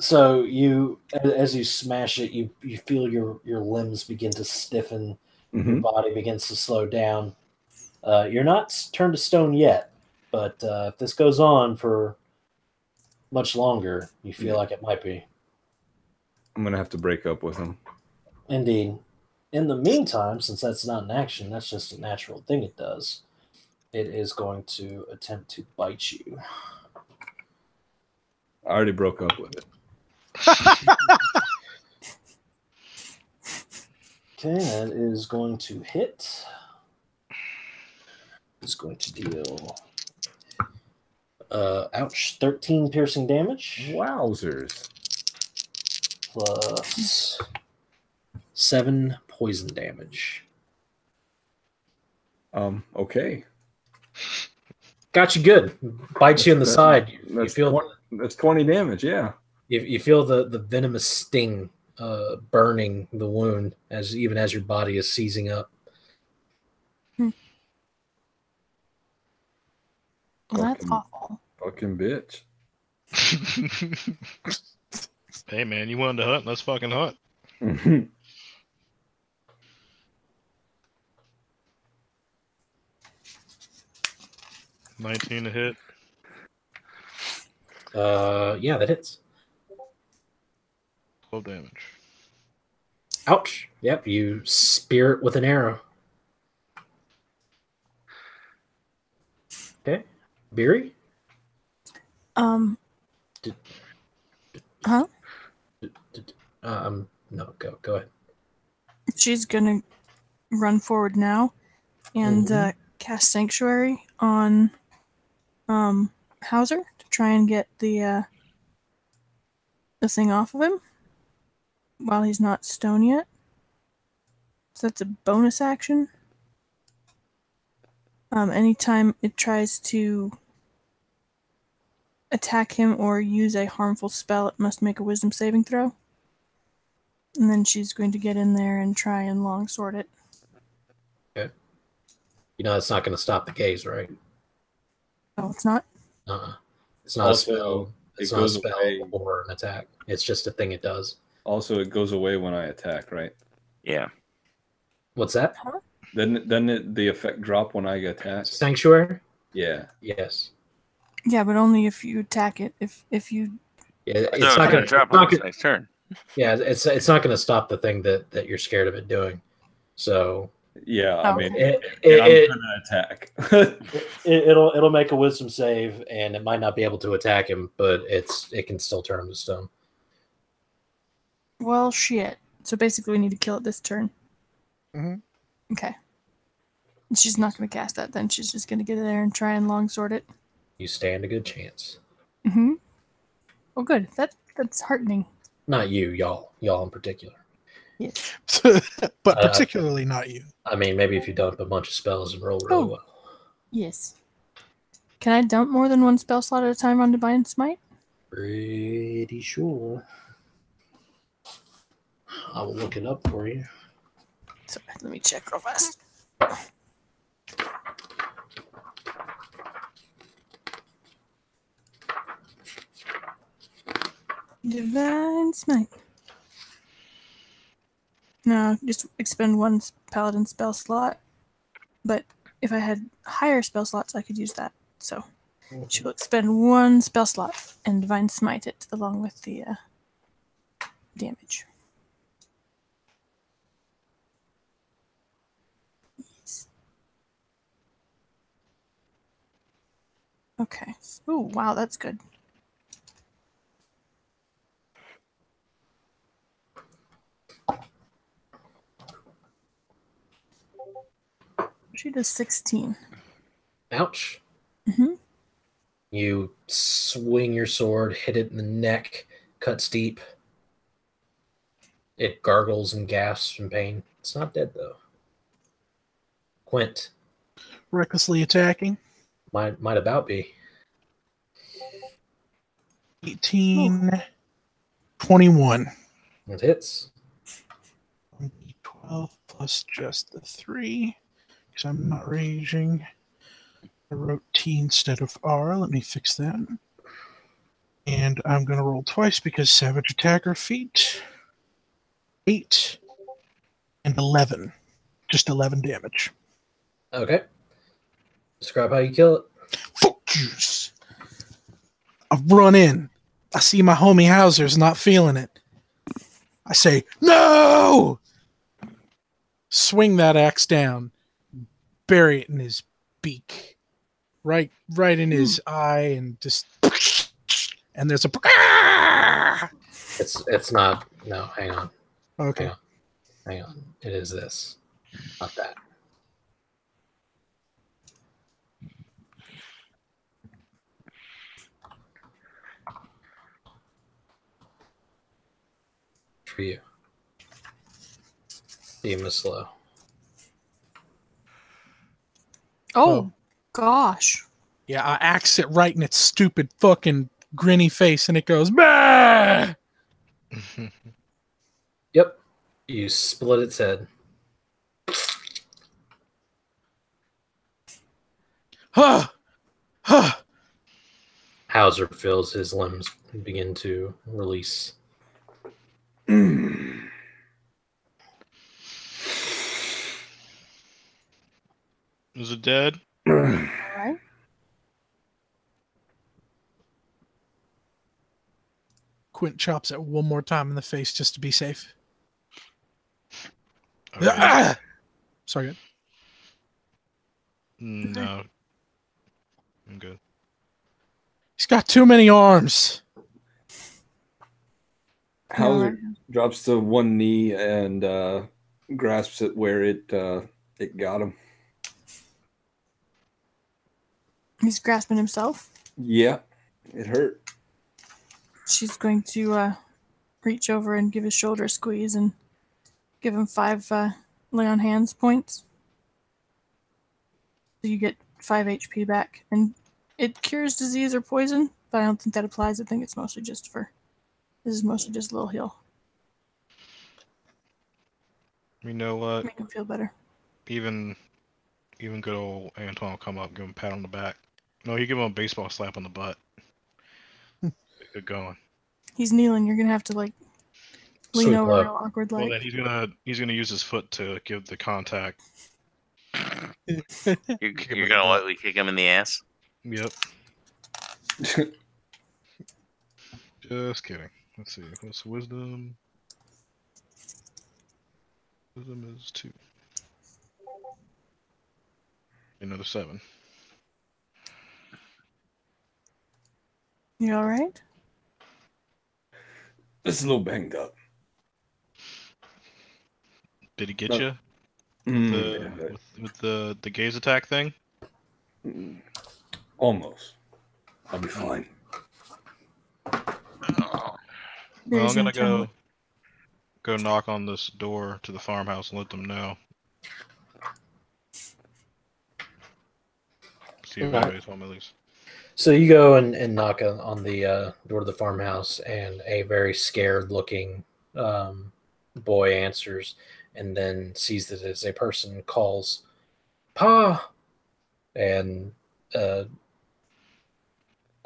So you, as you smash it, you feel your limbs begin to stiffen. Your body begins to slow down. You're not turned to stone yet, but if this goes on for much longer, you feel like it might be. I'm going to have to break up with him. Indeed. In the meantime, since that's not an action, that's just a natural thing it does. It is going to attempt to bite you. I already broke up with it. Okay, that is going to hit. It's going to deal 13 piercing damage. Wowzers. Plus 7 poison damage. Okay. Got you good. Bites you in the side. You feel 20, that's 20 damage, yeah. you feel the venomous sting burning the wound even as your body is seizing up. Well, that's Fucking- awful. Fucking bitch. Hey man, you wanted to hunt? Let's fucking hunt. 19 to hit. Yeah, that hits. 12 damage. Ouch. Yep, you spear it with an arrow. Okay. Biri? Huh? No, go ahead. She's gonna run forward now and cast Sanctuary on Hauser to try and get the thing off of him while he's not stone yet. So that's a bonus action. Anytime it tries to attack him or use a harmful spell, it must make a wisdom saving throw. And then she's going to get in there and try and longsword it. Okay. You know, it's not going to stop the gaze, right? Oh, it's not? It's not Also, a spell. It's it not a goes spell away. or an attack. It's just a thing it does. Also, it goes away when I attack, right? Yeah. What's that? Doesn't the effect drop when I get attacked? Sanctuary? Yeah. Yes. Yeah, but only if you attack it. If you... Yeah, it's No, not going to drop on its next turn. Yeah, it's not going to stop the thing that you're scared of it doing. So Yeah, Oh. I mean, it, I'm gonna attack. it'll make a wisdom save, and it might not be able to attack him, but it can still turn him to stone. Well, shit. So basically we need to kill it this turn. Okay. She's not going to cast that then. She's just going to get in there and try and longsword it. You stand a good chance. Mm-hmm. Oh, good. That's heartening. Not you, y'all. Y'all in particular. Yes. But particularly not you. I mean, maybe if you dump a bunch of spells and roll really well. Yes. Can I dump more than one spell slot at a time on Divine Smite? Pretty sure. I will look it up for you. So, let me check real fast. Divine Smite. No, just expend one paladin spell slot. But if I had higher spell slots, I could use that. So she will expend one spell slot and Divine Smite it along with the damage. Yes. Okay. Oh, wow, that's good. She does 16. Ouch. Mm-hmm. You swing your sword, hit it in the neck, cuts deep. It gargles and gasps in pain. It's not dead, though. Quint. Recklessly attacking. Might about be. 18, 21. It hits. 12 plus just the 3. Because I'm not raging. I wrote T instead of R. Let me fix that. And I'm going to roll twice because Savage Attacker feat. 8 and 11. Just 11 damage. Okay. Describe how you kill it. Fuck yous. I run in. I see my homie Hauser's not feeling it. I say, no! Swing that axe down. Bury it in his beak. Right in his eye and just... And there's a... It's not... No, hang on. Okay. Hang on. It is this. Not that. For you. Demon is slow. Oh, gosh. Yeah, I axe it right in its stupid fucking grinny face and it goes, bah! Yep. You split its head. Huh! Huh! Hauser feels his limbs begin to release. Is it dead? All right. Quint chops it one more time in the face just to be safe. Okay. Ah! Sorry. No. I'm good. He's got too many arms. Hauser drops to one knee and grasps it where it got him. He's grasping himself. Yeah, it hurt. She's going to reach over and give his shoulder a squeeze and give him 5 lay on hands points. So you get 5 HP back. And it cures disease or poison, but I don't think that applies. I think it's mostly just for... This is mostly just a little heal. You know what? Make him feel better. Even good old Anton will come up and give him a pat on the back. No, you give him a baseball slap on the butt. Good going. He's kneeling. You're going to have to, like, lean Sweet over blood. real awkward like. Well, then he's gonna use his foot to give the contact. You're gonna lightly kick him in the ass. Yep. Just kidding. Let's see. What's wisdom? Wisdom is 2. Another 7. You all right? It's a little banged up. Did he get No. you? With the gaze attack thing? Almost. I'll be fine. Well, There's I'm gonna Anton. go knock on this door to the farmhouse and let them know. See if anybody's home at least. So you go and knock on the door to the farmhouse, and a very scared-looking boy answers, and then sees that it's a person, calls, "Pa!" And a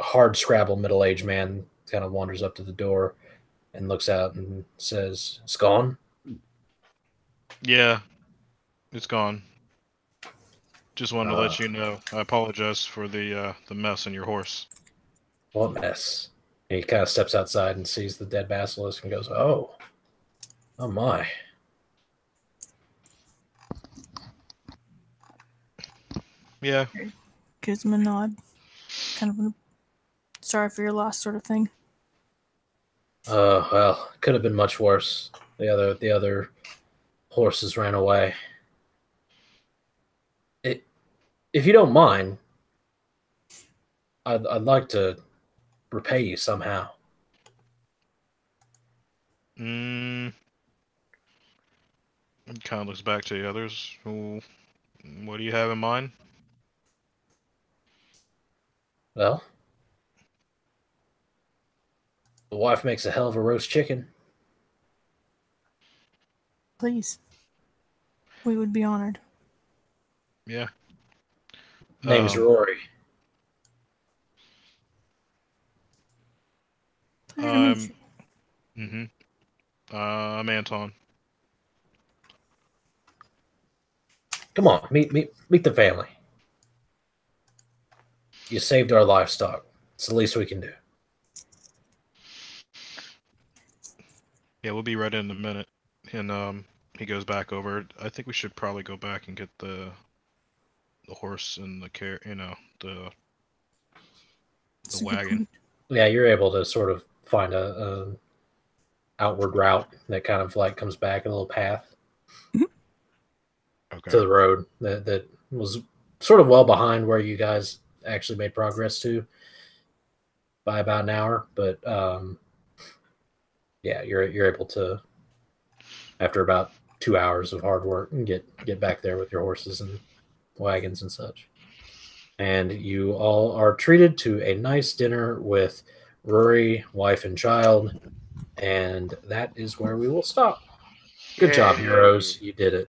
hard scrabble middle-aged man kind of wanders up to the door and looks out and says, "It's gone?" Yeah, it's gone. Just wanted to let you know. I apologize for the mess in your horse. What mess? And he kind of steps outside and sees the dead basilisk and goes, "Oh my." Yeah. Gives him a nod. Kind of a sorry for your loss sort of thing. Well, could have been much worse. The other horses ran away. If you don't mind, I'd like to repay you somehow. Kind of looks back to the others. What do you have in mind? Well, the wife makes a hell of a roast chicken. Please. We would be honored. Yeah. Name's Rory. Pleasure to meet you. I'm Anton. Come on, meet the family. You saved our livestock. It's the least we can do. Yeah, we'll be right in a minute. And he goes back over. I think we should probably go back and get the horse and the wagon. Yeah, you're able to sort of find a outward route that kind of like comes back a little path to the road that was sort of well behind where you guys actually made progress to by about an hour. But yeah, you're able to, after about 2 hours of hard work, and get back there with your horses and wagons and such. And you all are treated to a nice dinner with Rory, wife, and child. And that is where we will stop. Good job, heroes. You did it.